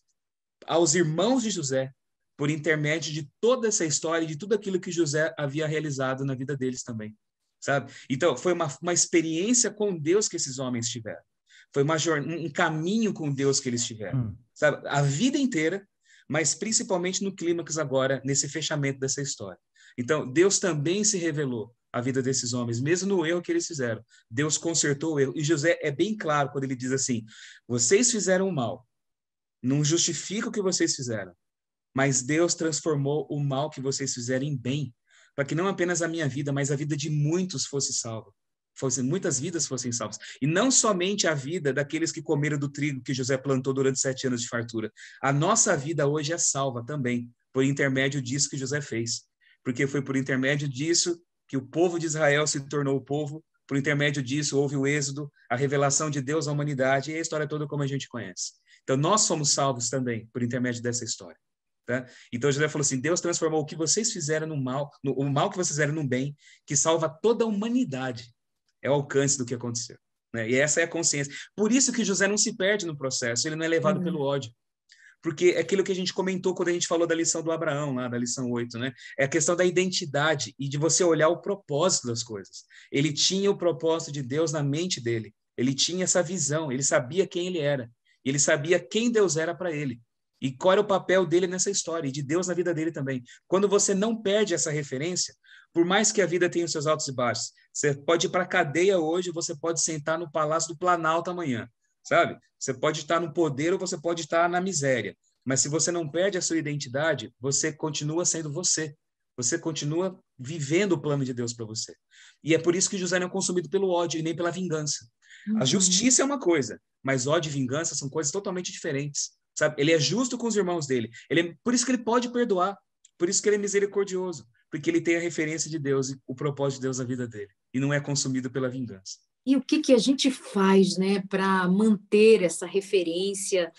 aos irmãos de José por intermédio de toda essa história e de tudo aquilo que José havia realizado na vida deles também, sabe? Então, foi uma experiência com Deus que esses homens tiveram. Foi um caminho com Deus que eles tiveram, sabe? A vida inteira, mas principalmente no clímax agora, nesse fechamento dessa história. Então, Deus também se revelou à vida desses homens, mesmo no erro que eles fizeram. Deus consertou o erro. E José é bem claro quando ele diz assim, vocês fizeram o mal, não justifica o que vocês fizeram, mas Deus transformou o mal que vocês fizeram em bem, para que não apenas a minha vida, mas a vida de muitos fosse salva. Muitas vidas fossem salvas. E não somente a vida daqueles que comeram do trigo que José plantou durante 7 anos de fartura. A nossa vida hoje é salva também, por intermédio disso que José fez. Porque foi por intermédio disso que o povo de Israel se tornou o povo, por intermédio disso houve o êxodo, a revelação de Deus à humanidade e a história toda como a gente conhece. Então nós somos salvos também por intermédio dessa história. Tá? Então José falou assim, Deus transformou o que vocês fizeram no mal, o mal que vocês fizeram no bem, que salva toda a humanidade. É o alcance do que aconteceu, né? E essa é a consciência. Por isso que José não se perde no processo, ele não é levado pelo ódio. Porque é aquilo que a gente comentou quando a gente falou da lição do Abraão, lá da lição 8, né? É a questão da identidade e de você olhar o propósito das coisas. Ele tinha o propósito de Deus na mente dele. Ele tinha essa visão, ele sabia quem ele era. Ele sabia quem Deus era para ele. E qual era o papel dele nessa história, e de Deus na vida dele também. Quando você não perde essa referência, por mais que a vida tenha os seus altos e baixos, você pode ir para a cadeia hoje, você pode sentar no Palácio do Planalto amanhã, sabe? Você pode estar no poder ou você pode estar na miséria. Mas se você não perde a sua identidade, você continua sendo você. Você continua vivendo o plano de Deus para você. E é por isso que José não é consumido pelo ódio e nem pela vingança. A justiça é uma coisa, mas ódio e vingança são coisas totalmente diferentes. Sabe? Ele é justo com os irmãos dele. Por isso que ele pode perdoar. Por isso que ele é misericordioso. Porque ele tem a referência de Deus e o propósito de Deus na vida dele. E não é consumido pela vingança. E o que a gente faz, né, para manter essa referência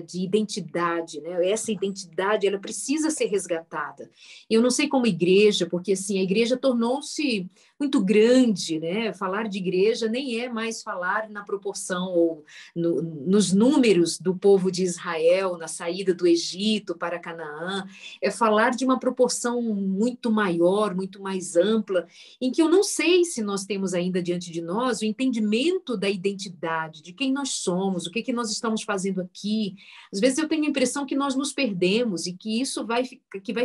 de identidade, né? Essa identidade, ela precisa ser resgatada. Eu não sei como igreja, porque assim, a igreja tornou-se muito grande, né? Falar de igreja nem é mais falar na proporção ou nos números do povo de Israel, na saída do Egito para Canaã, é falar de uma proporção muito maior, muito mais ampla, em que eu não sei se nós temos ainda diante de nós o entendimento da identidade, de quem nós somos, o que nós estamos fazendo aqui. Às vezes eu tenho a impressão que nós nos perdemos e que isso vai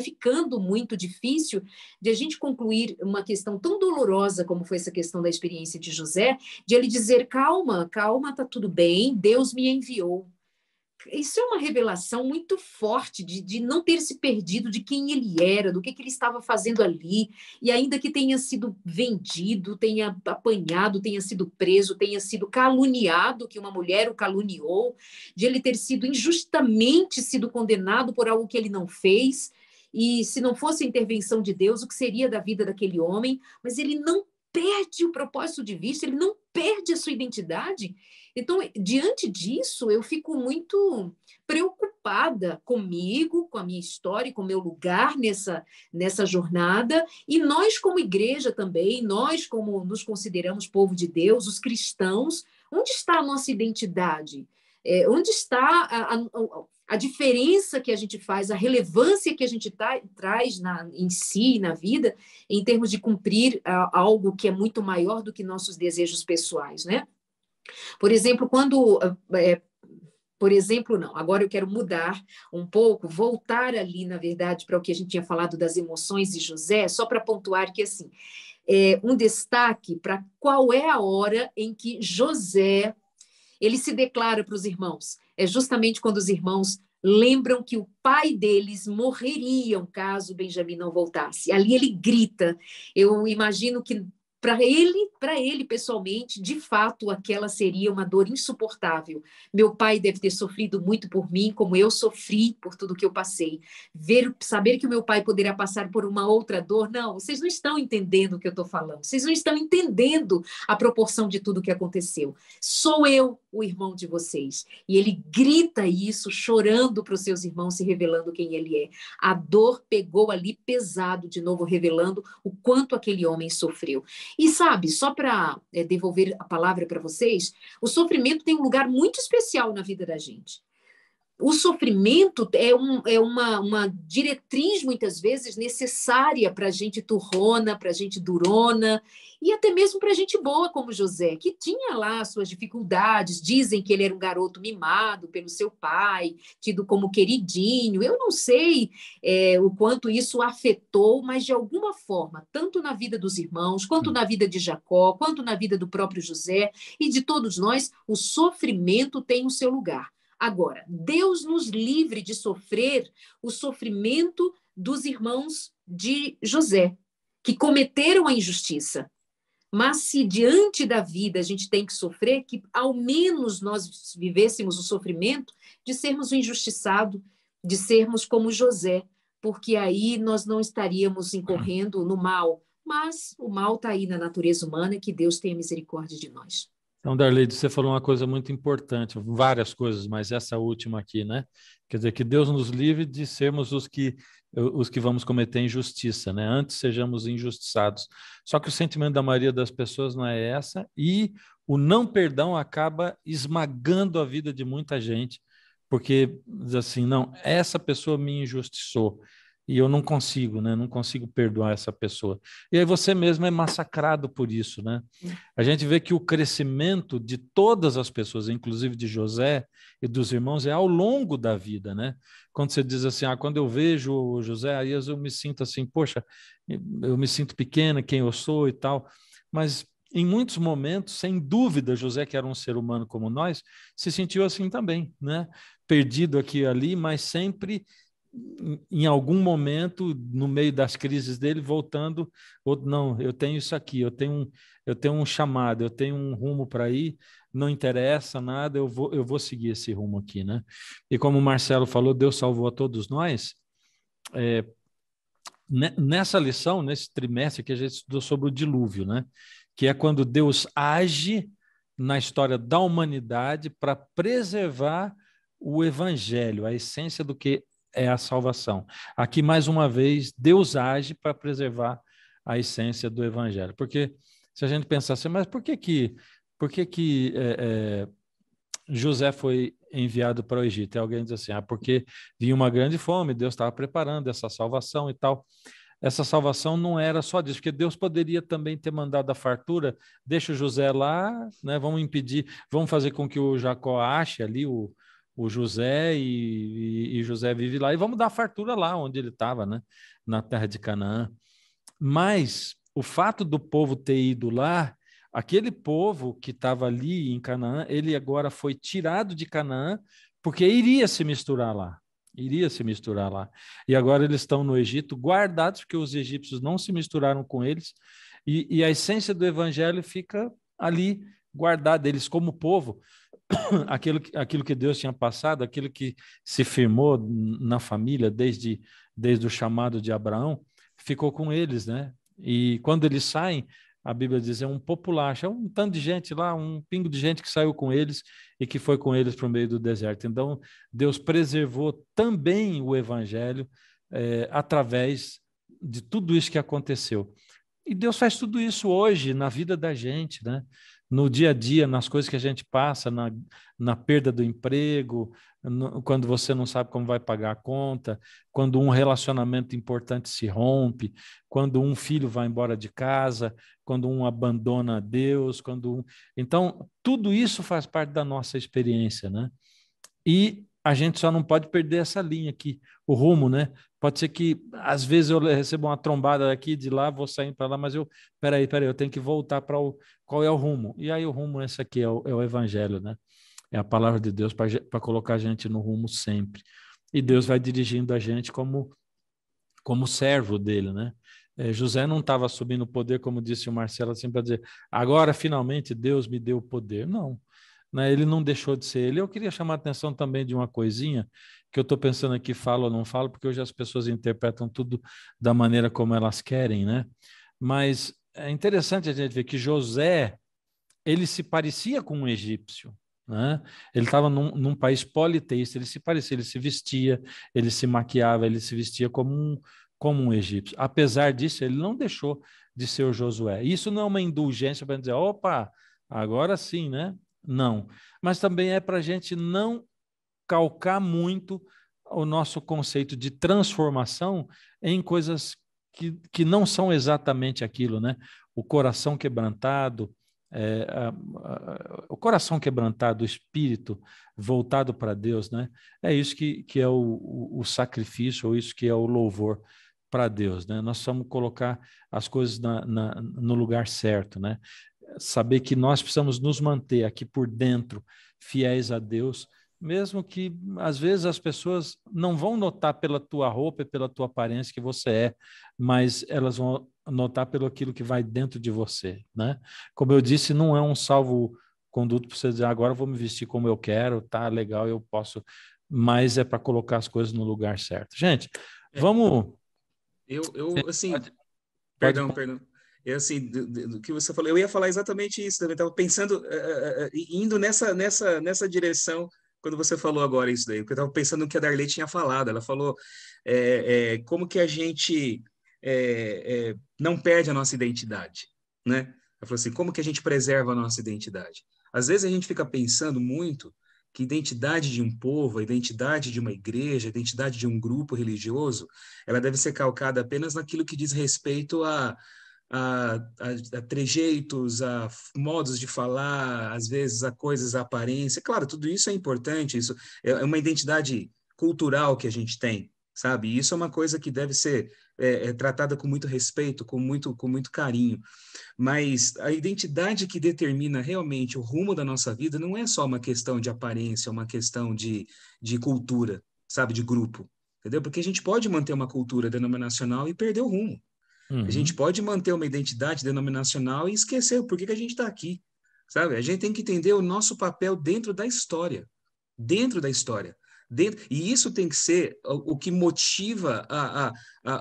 ficando muito difícil de a gente concluir uma questão tão dolorosa como foi essa questão da experiência de José, de ele dizer, calma, tá tudo bem, Deus me enviou. Isso é uma revelação muito forte de não ter se perdido de quem ele era, do que ele estava fazendo ali, e ainda que tenha sido vendido, tenha apanhado, tenha sido preso, tenha sido caluniado, que uma mulher o caluniou, de ele ter sido injustamente sido condenado por algo que ele não fez, e se não fosse a intervenção de Deus, o que seria da vida daquele homem? Mas ele não perde o propósito de vista, ele não perde a sua identidade. Então, diante disso, eu fico muito preocupada comigo, com a minha história, com o meu lugar nessa jornada, e nós como igreja também, nós como nos consideramos povo de Deus, os cristãos, onde está a nossa identidade? Onde está a diferença que a gente faz, a relevância que a gente traz em si, na vida, em termos de cumprir algo que é muito maior do que nossos desejos pessoais, né? Por exemplo, não, agora eu quero mudar um pouco, voltar ali, na verdade, para o que a gente tinha falado das emoções de José, só para pontuar que, assim, um destaque para qual é a hora em que José ele se declara para os irmãos. É justamente quando os irmãos lembram que o pai deles morreria caso Benjamim não voltasse. Ali ele grita. Eu imagino que para ele pessoalmente, de fato, aquela seria uma dor insuportável. Meu pai deve ter sofrido muito por mim, como eu sofri por tudo que eu passei. Saber que o meu pai poderia passar por uma outra dor, não, vocês não estão entendendo o que eu estou falando. Vocês não estão entendendo a proporção de tudo que aconteceu. Sou eu o irmão de vocês. E ele grita isso, chorando para os seus irmãos, se revelando quem ele é. A dor pegou ali pesado, de novo, revelando o quanto aquele homem sofreu. E sabe, só para devolver a palavra para vocês, o sofrimento tem um lugar muito especial na vida da gente. O sofrimento é uma diretriz, muitas vezes, necessária para a gente turrona, para a gente durona, e até mesmo para a gente boa, como José, que tinha lá suas dificuldades. Dizem que ele era um garoto mimado pelo seu pai, tido como queridinho. Eu não sei o quanto isso afetou, mas de alguma forma, tanto na vida dos irmãos, quanto na vida de Jacó, quanto na vida do próprio José e de todos nós, o sofrimento tem o seu lugar. Agora, Deus nos livre de sofrer o sofrimento dos irmãos de José, que cometeram a injustiça. Mas se diante da vida a gente tem que sofrer, que ao menos nós vivêssemos o sofrimento de sermos o injustiçado, de sermos como José, porque aí nós não estaríamos incorrendo no mal. Mas o mal está aí na natureza humana e que Deus tenha misericórdia de nós. Então, Darleide, você falou uma coisa muito importante, várias coisas, mas essa última aqui, né? Quer dizer, que Deus nos livre de sermos os que vamos cometer injustiça, né? Antes sejamos injustiçados. Só que o sentimento da maioria das pessoas não é essa, e o não perdão acaba esmagando a vida de muita gente, porque diz assim, não, essa pessoa me injustiçou, e eu não consigo, né? Não consigo perdoar essa pessoa. E aí você mesmo é massacrado por isso, né? A gente vê que o crescimento de todas as pessoas, inclusive de José e dos irmãos, é ao longo da vida, né? Quando você diz assim, quando eu vejo o José, aí eu me sinto assim, poxa, eu me sinto pequena, quem eu sou e tal. Mas em muitos momentos, sem dúvida, José, que era um ser humano como nós, se sentiu assim também, né? Perdido aqui e ali, mas sempre em algum momento, no meio das crises dele, voltando, não, eu tenho isso aqui, eu tenho um chamado, eu tenho um rumo para ir, não interessa nada, eu vou seguir esse rumo aqui, né? E como o Marcelo falou, Deus salvou a todos nós. Nessa lição, nesse trimestre que a gente estudou sobre o dilúvio, né? Que é quando Deus age na história da humanidade para preservar o evangelho, a essência do que é a salvação. Aqui, mais uma vez, Deus age para preservar a essência do evangelho. Porque se a gente pensar assim, mas por que José foi enviado para o Egito? E alguém diz assim, porque vinha uma grande fome, Deus estava preparando essa salvação e tal. Essa salvação não era só disso, porque Deus poderia também ter mandado a fartura, deixa o José lá, né, vamos impedir, vamos fazer com que o Jacó ache ali o José e José vive lá, e vamos dar fartura lá onde ele estava, né? Na terra de Canaã. Mas o fato do povo ter ido lá, aquele povo que estava ali em Canaã, ele agora foi tirado de Canaã, porque iria se misturar lá. E agora eles estão no Egito guardados, porque os egípcios não se misturaram com eles, e a essência do evangelho fica ali guardada, eles como povo. Aquilo que Deus tinha passado, aquilo que se firmou na família desde o chamado de Abraão, ficou com eles, né? E quando eles saem, a Bíblia diz, é um populacho, é um tanto de gente lá, um pingo de gente que saiu com eles e que foi com eles para o meio do deserto. Então, Deus preservou também o evangelho através de tudo isso que aconteceu. E Deus faz tudo isso hoje na vida da gente, né? No dia a dia, nas coisas que a gente passa, na perda do emprego, quando você não sabe como vai pagar a conta, quando um relacionamento importante se rompe, quando um filho vai embora de casa, quando um abandona Deus, Então, tudo isso faz parte da nossa experiência, né? E a gente só não pode perder essa linha aqui, o rumo, né? Pode ser que, às vezes, eu recebo uma trombada daqui, de lá, vou saindo para lá, mas peraí, eu tenho que voltar para qual é o rumo? E aí o rumo é esse aqui, é o evangelho, né? É a palavra de Deus para colocar a gente no rumo sempre. E Deus vai dirigindo a gente como servo dele, né? José não estava assumindo o poder, como disse o Marcelo, assim, para dizer, agora finalmente Deus me deu o poder. Não, né? Ele não deixou de ser ele. Eu queria chamar a atenção também de uma coisinha que eu estou pensando aqui, falo ou não falo, porque hoje as pessoas interpretam tudo da maneira como elas querem, né? Mas é interessante a gente ver que José, ele se parecia com um egípcio, né? Ele estava num país politeísta, ele se parecia, ele se vestia, ele se maquiava, ele se vestia como um egípcio. Apesar disso, ele não deixou de ser o Josué. Isso não é uma indulgência para dizer, opa, agora sim, né? Não. Mas também é para a gente não calcar muito o nosso conceito de transformação em coisas que não são exatamente aquilo, né? O coração quebrantado, o coração quebrantado, o espírito voltado para Deus, né? É isso que é o sacrifício, ou isso que é o louvor para Deus, né? Nós vamos colocar as coisas no lugar certo, né? Saber que nós precisamos nos manter aqui por dentro fiéis a Deus, mesmo que às vezes as pessoas não vão notar pela tua roupa e pela tua aparência que você é, mas elas vão notar pelo aquilo que vai dentro de você, né? Como eu disse, não é um salvo-conduto para você dizer, agora eu vou me vestir como eu quero, tá legal, eu posso, mas é para colocar as coisas no lugar certo. Gente, vamos... Assim, pode... perdão. Assim, do que você falou, eu ia falar exatamente isso também. Estava pensando, indo nessa direção, quando você falou agora isso daí, porque eu estava pensando no que a Darley tinha falado. Ela falou como que a gente não perde a nossa identidade, né? Ela falou assim, como que a gente preserva a nossa identidade? Às vezes a gente fica pensando muito que a identidade de um povo, a identidade de uma igreja, a identidade de um grupo religioso, ela deve ser calcada apenas naquilo que diz respeito a trejeitos, a modos de falar, às vezes a coisas, a aparência. Claro, tudo isso é importante, isso é uma identidade cultural que a gente tem, sabe? E isso é uma coisa que deve ser tratada com muito respeito, com muito carinho. Mas a identidade que determina realmente o rumo da nossa vida não é só uma questão de aparência, uma questão de cultura, sabe? De grupo, entendeu? Porque a gente pode manter uma cultura denominacional e perder o rumo. A gente pode manter uma identidade denominacional e esquecer por que a gente está aqui, sabe? A gente tem que entender o nosso papel dentro da história, dentro da história. E isso tem que ser o que motiva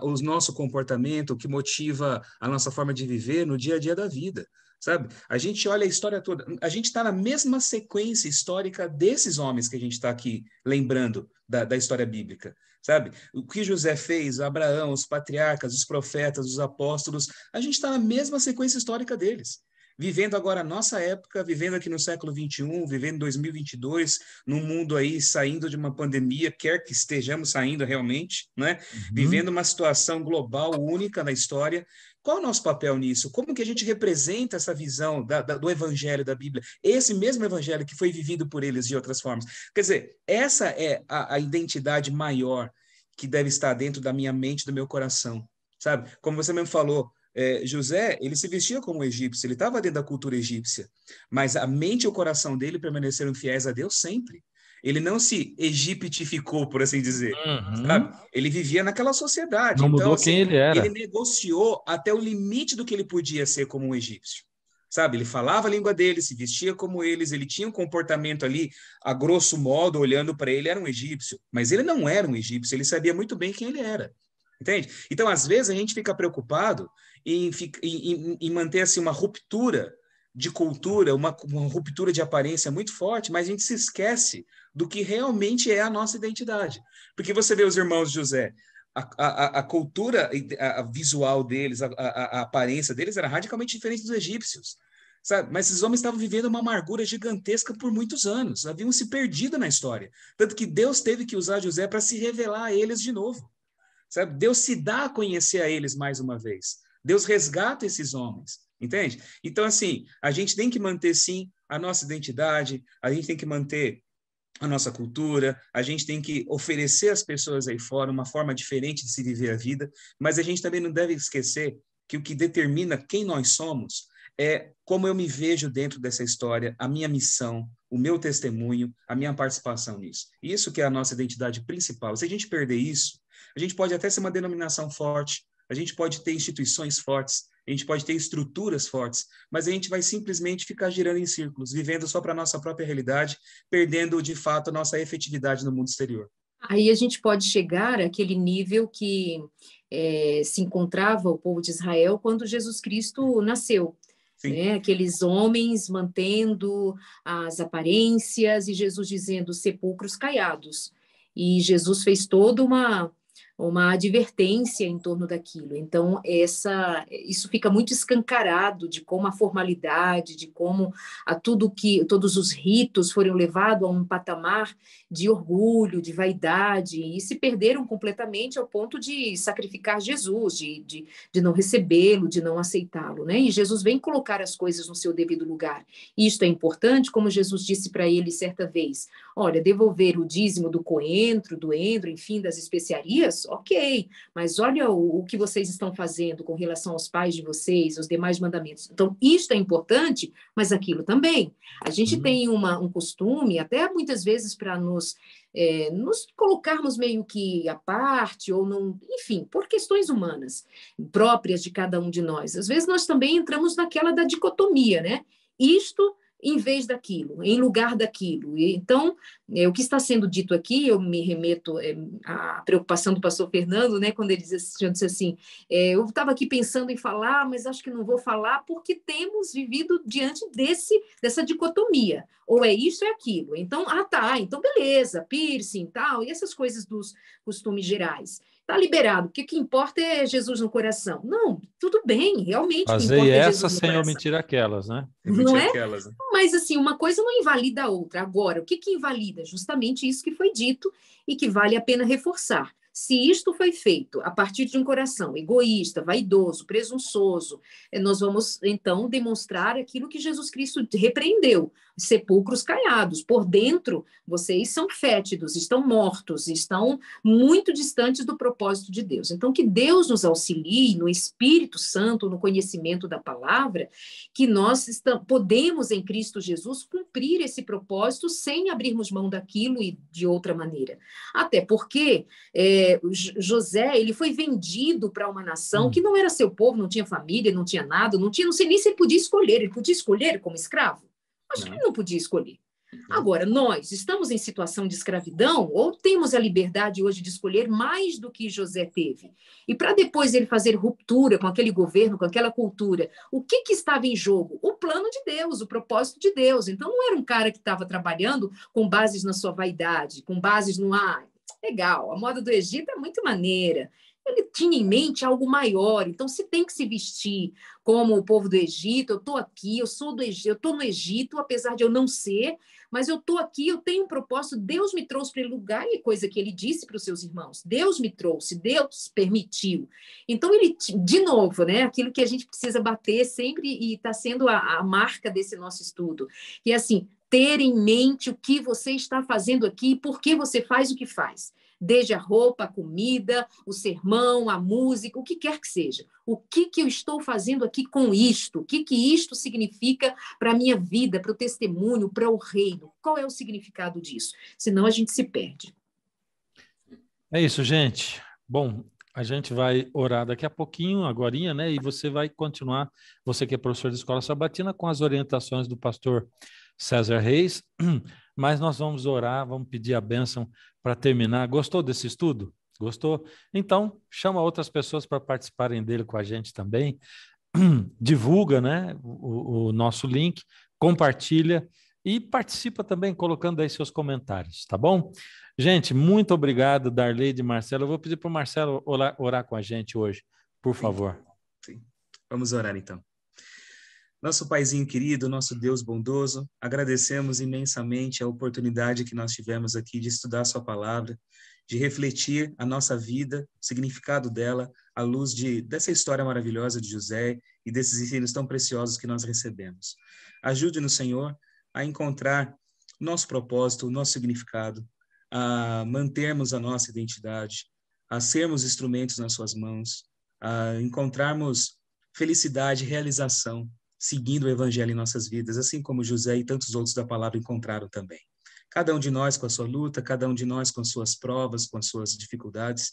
o nosso comportamento, o que motiva a nossa forma de viver no dia a dia da vida, sabe? A gente olha a história toda, a gente está na mesma sequência histórica desses homens que a gente está aqui lembrando da história bíblica, sabe? O que José fez, Abraão, os patriarcas, os profetas, os apóstolos, a gente está na mesma sequência histórica deles. Vivendo agora a nossa época, vivendo aqui no século XXI, vivendo em 2022, num mundo aí saindo de uma pandemia, quer que estejamos saindo realmente, né? Vivendo uma situação global única na história. Qual é o nosso papel nisso? Como que a gente representa essa visão do evangelho da Bíblia? Esse mesmo evangelho que foi vivido por eles de outras formas. Quer dizer, essa é a identidade maior que deve estar dentro da minha mente, do meu coração, sabe? Como você mesmo falou, José, ele se vestia como egípcio, ele estava dentro da cultura egípcia, mas a mente e o coração dele permaneceram fiéis a Deus sempre. Ele não se egiptificou, por assim dizer, sabe? Ele vivia naquela sociedade. Não Então, mudou assim, quem ele ele era. negociou até o limite do que ele podia ser como um egípcio, sabe? Ele falava a língua deles, se vestia como eles, ele tinha um comportamento ali, a grosso modo, olhando para ele, era um egípcio. Mas ele não era um egípcio, ele sabia muito bem quem ele era. Entende? Então, às vezes, a gente fica preocupado em manter assim, uma ruptura de cultura, uma ruptura de aparência muito forte, mas a gente se esquece do que realmente é a nossa identidade. Porque você vê os irmãos José, a cultura a visual deles, a aparência deles era radicalmente diferente dos egípcios. Sabe? Mas esses homens estavam vivendo uma amargura gigantesca por muitos anos, haviam se perdido na história. Tanto que Deus teve que usar José para se revelar a eles de novo. Sabe? Deus se dá a conhecer a eles mais uma vez. Deus resgata esses homens, entende? Então, assim, a gente tem que manter, sim, a nossa identidade, a gente tem que manter a nossa cultura, a gente tem que oferecer às pessoas aí fora uma forma diferente de se viver a vida, mas a gente também não deve esquecer que o que determina quem nós somos é como eu me vejo dentro dessa história, a minha missão, o meu testemunho, a minha participação nisso. Isso que é a nossa identidade principal. Se a gente perder isso, a gente pode até ser uma denominação forte, a gente pode ter instituições fortes, a gente pode ter estruturas fortes, mas a gente vai simplesmente ficar girando em círculos, vivendo só para a nossa própria realidade, perdendo, de fato, a nossa efetividade no mundo exterior. Aí a gente pode chegar àquele nível que se encontrava o povo de Israel quando Jesus Cristo nasceu. Né? Aqueles homens mantendo as aparências e Jesus dizendo sepulcros caiados. E Jesus fez toda uma advertência em torno daquilo. Então, isso fica muito escancarado de como a formalidade, de como todos os ritos foram levados a um patamar de orgulho, de vaidade, e se perderam completamente ao ponto de sacrificar Jesus, de não recebê-lo, de não aceitá-lo. Né? E Jesus vem colocar as coisas no seu devido lugar. Isto é importante, como Jesus disse para ele certa vez, olha, devolver o dízimo do coentro, do endro, enfim, das especiarias, ok, mas olha o que vocês estão fazendo com relação aos pais de vocês, aos demais mandamentos. Então, isto é importante, mas aquilo também. A gente tem um costume, até muitas vezes para nos colocarmos meio que à parte, ou não, enfim, por questões humanas, próprias de cada um de nós. Às vezes nós também entramos naquela da dicotomia, né? Isto em vez daquilo, em lugar daquilo. Então, o que está sendo dito aqui, eu me remeto à preocupação do pastor Fernando, né, quando ele disse assim, eu estava aqui pensando em falar, mas acho que não vou falar, porque temos vivido diante dessa dicotomia, ou é isso ou é aquilo. Então, então beleza, piercing e tal, e essas coisas dos costumes gerais. Está liberado, porque o que importa é Jesus no coração. Não, tudo bem, realmente. Fazer essa sem omitir aquelas, né? Não é? Mas, assim, uma coisa não invalida a outra. Agora, o que invalida? Justamente isso que foi dito e que vale a pena reforçar. Se isto foi feito a partir de um coração egoísta, vaidoso, presunçoso, nós vamos, então, demonstrar aquilo que Jesus Cristo repreendeu, sepulcros caiados. Por dentro, vocês são fétidos, estão mortos, estão muito distantes do propósito de Deus. Então, que Deus nos auxilie no Espírito Santo, no conhecimento da palavra, que nós podemos, em Cristo Jesus, cumprir esse propósito sem abrirmos mão daquilo e de outra maneira. Até porque José, ele foi vendido para uma nação que não era seu povo, não tinha família, não tinha nada, não sei nem se ele podia escolher como escravo? Acho que ele não podia escolher. Agora, nós estamos em situação de escravidão ou temos a liberdade hoje de escolher mais do que José teve? E para depois ele fazer ruptura com aquele governo, com aquela cultura, o que estava em jogo? O plano de Deus, o propósito de Deus. Então, não era um cara que estava trabalhando com bases na sua vaidade, com bases no legal, a moda do Egito é muito maneira. Ele tinha em mente algo maior, então se tem que se vestir como o povo do Egito, eu estou aqui, eu sou do Egito, eu estou no Egito, apesar de eu não ser, mas eu estou aqui, eu tenho um propósito, Deus me trouxe para esse lugar, e coisa que ele disse para os seus irmãos, Deus me trouxe, Deus permitiu. Então, de novo, né, aquilo que a gente precisa bater sempre, e está sendo a marca desse nosso estudo, que é assim, ter em mente o que você está fazendo aqui e por que você faz o que faz. Desde a roupa, a comida, o sermão, a música, o que quer que seja. O que eu estou fazendo aqui com isto? O que isto significa para a minha vida, para o testemunho, para o reino? Qual é o significado disso? Senão a gente se perde. É isso, gente. Bom, a gente vai orar daqui a pouquinho, agorinha, né? E você vai continuar, você que é professor de escola sabatina, com as orientações do pastor César Reis, mas nós vamos orar, vamos pedir a bênção para terminar. Gostou desse estudo? Gostou? Então, chama outras pessoas para participarem dele com a gente também. Divulga, né, o nosso link, compartilha e participa também colocando aí seus comentários, tá bom? Gente, muito obrigado, Darleide e Marcelo. Eu vou pedir para o Marcelo orar com a gente hoje, por favor. Sim. Vamos orar então. Nosso Paizinho querido, nosso Deus bondoso, agradecemos imensamente a oportunidade que nós tivemos aqui de estudar sua palavra, de refletir a nossa vida, o significado dela, à luz dessa história maravilhosa de José e desses ensinos tão preciosos que nós recebemos. Ajude-nos, Senhor, a encontrar nosso propósito, o nosso significado, a mantermos a nossa identidade, a sermos instrumentos nas suas mãos, a encontrarmos felicidade e realização, seguindo o Evangelho em nossas vidas, assim como José e tantos outros da palavra encontraram também. Cada um de nós com a sua luta, cada um de nós com as suas provas, com as suas dificuldades,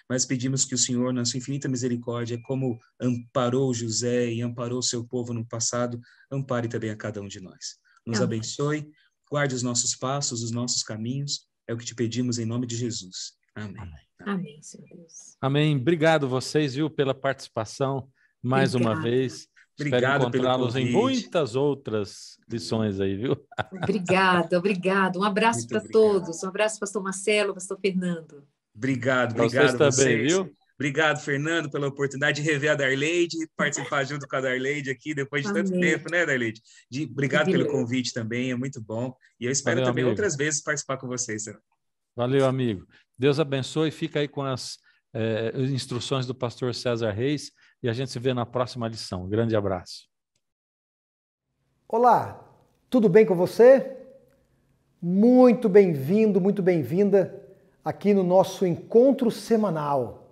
mas pedimos que o Senhor, na sua infinita misericórdia, como amparou José e amparou o seu povo no passado, ampare também a cada um de nós. Nos abençoe, guarde os nossos passos, os nossos caminhos, é o que te pedimos em nome de Jesus. Amém. Amém, Senhor Deus. Amém. Obrigado vocês, viu, pela participação mais uma vez. Obrigado Espero encontrá-los em muitas outras lições aí, viu? Obrigado. Um abraço para todos. Um abraço, pastor Marcelo, pastor Fernando. Obrigado vocês também, viu? Obrigado, Fernando, pela oportunidade de rever a Darleide, participar junto com a Darleide aqui depois de tanto tempo, né, Darleide? Obrigado pelo convite também, é muito bom. E eu espero também outras vezes participar com vocês também. Valeu, amigo. Deus abençoe. Fica aí com as instruções do pastor César Reis e a gente se vê na próxima lição. Um grande abraço. Olá, tudo bem com você? Muito bem-vindo, muito bem-vinda aqui no nosso encontro semanal.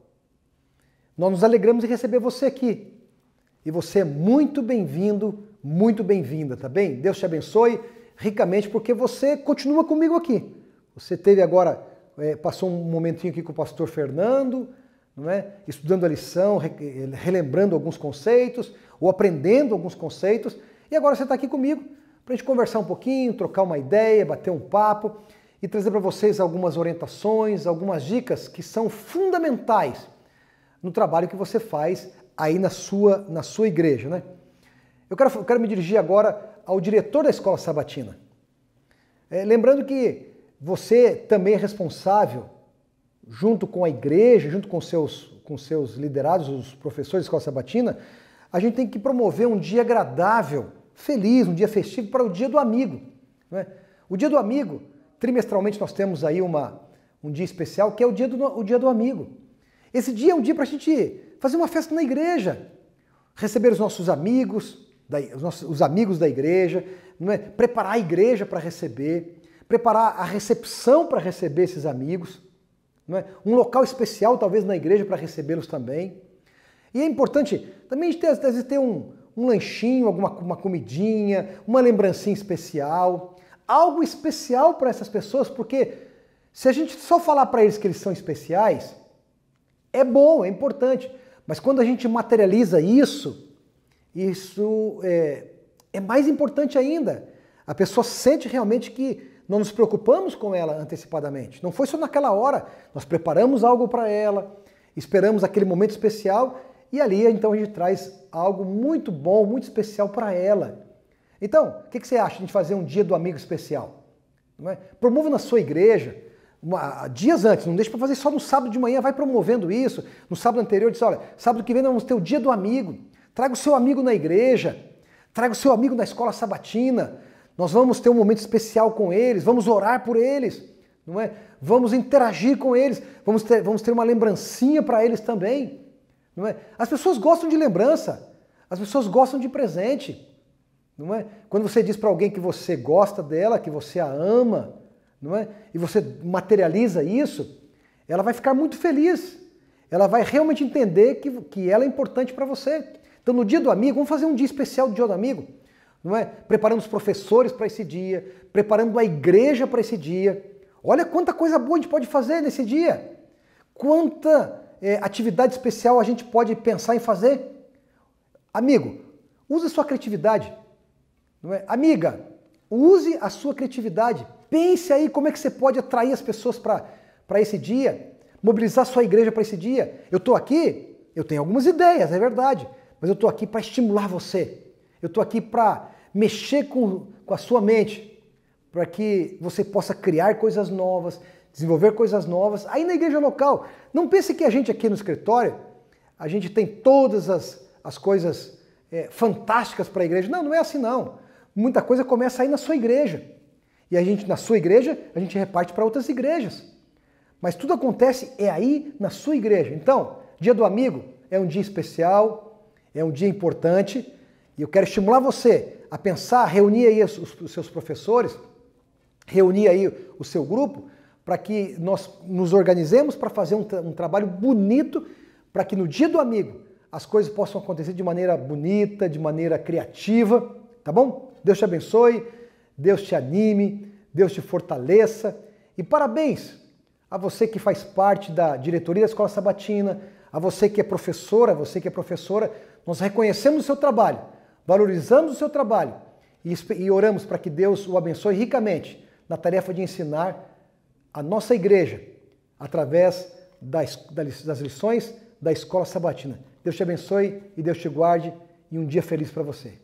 Nós nos alegramos em receber você aqui. E você é muito bem-vindo, muito bem-vinda, tá bem? Deus te abençoe ricamente porque você continua comigo aqui. Você teve agora, passou um momentinho aqui com o pastor Fernando, não é? Estudando a lição, relembrando alguns conceitos, ou aprendendo alguns conceitos, e agora você está aqui comigo para a gente conversar um pouquinho, trocar uma ideia, bater um papo e trazer para vocês algumas orientações, algumas dicas que são fundamentais no trabalho que você faz aí na sua igreja, né? Eu quero me dirigir agora ao diretor da Escola Sabatina. Lembrando que você também é responsável, junto com a igreja, junto com seus liderados, os professores da Escola Sabatina, a gente tem que promover um dia agradável, feliz, um dia festivo para o Dia do Amigo. Não é? O Dia do Amigo, trimestralmente nós temos aí um dia especial, que é o Dia do Amigo. Esse dia é um dia para a gente fazer uma festa na igreja, receber os nossos amigos, os amigos da igreja, não é? Preparar a igreja para receber, preparar a recepção para receber esses amigos, não é? Um local especial talvez na igreja para recebê-los também. E é importante também a gente às vezes ter um lanchinho, uma comidinha, uma lembrancinha especial, algo especial para essas pessoas, porque se a gente só falar para eles que eles são especiais, é bom, é importante, mas quando a gente materializa isso é mais importante ainda. A pessoa sente realmente que nós nos preocupamos com ela antecipadamente. Não foi só naquela hora, nós preparamos algo para ela, esperamos aquele momento especial e ali então a gente traz algo muito bom, muito especial para ela. Então, o que você acha de a gente fazer um dia do amigo especial? Não é? Promova na sua igreja, dias antes, não deixa para fazer só no sábado de manhã, vai promovendo isso. No sábado anterior diz, olha, sábado que vem nós vamos ter o dia do amigo. Traga o seu amigo na igreja, traga o seu amigo na escola sabatina. Nós vamos ter um momento especial com eles, vamos orar por eles, não é? Vamos interagir com eles, vamos ter uma lembrancinha para eles também. Não é? As pessoas gostam de lembrança, as pessoas gostam de presente. Não é? Quando você diz para alguém que você gosta dela, que você a ama, não é? E você materializa isso, ela vai ficar muito feliz. Ela vai realmente entender que ela é importante para você. Então, no dia do amigo, vamos fazer um dia especial do dia do amigo. Não é? Preparando os professores para esse dia, preparando a igreja para esse dia. Olha quanta coisa boa a gente pode fazer nesse dia. Quanta atividade especial a gente pode pensar em fazer. Amigo, use a sua criatividade. Não é? Amiga, use a sua criatividade. Pense aí como é que você pode atrair as pessoas para esse dia, mobilizar sua igreja para esse dia. Eu estou aqui, eu tenho algumas ideias, é verdade, mas eu estou aqui para estimular você. Eu estou aqui para mexer com a sua mente, para que você possa criar coisas novas, desenvolver coisas novas. Aí na igreja local, não pense que a gente aqui no escritório, a gente tem todas as coisas fantásticas para a igreja. Não, não é assim não. Muita coisa começa aí na sua igreja. E a gente, na sua igreja, a gente reparte para outras igrejas. Mas tudo acontece aí na sua igreja. Então, Dia do Amigo é um dia especial, é um dia importante, e eu quero estimular você a pensar, reunir aí os seus professores, reunir aí o seu grupo, para que nós nos organizemos para fazer um trabalho bonito, para que no Dia do Amigo as coisas possam acontecer de maneira bonita, de maneira criativa, tá bom? Deus te abençoe, Deus te anime, Deus te fortaleça, e parabéns a você que faz parte da diretoria da Escola Sabatina, a você que é professora, nós reconhecemos o seu trabalho, valorizamos o seu trabalho e oramos para que Deus o abençoe ricamente na tarefa de ensinar a nossa igreja através das lições da Escola Sabatina. Deus te abençoe e Deus te guarde e um dia feliz para você.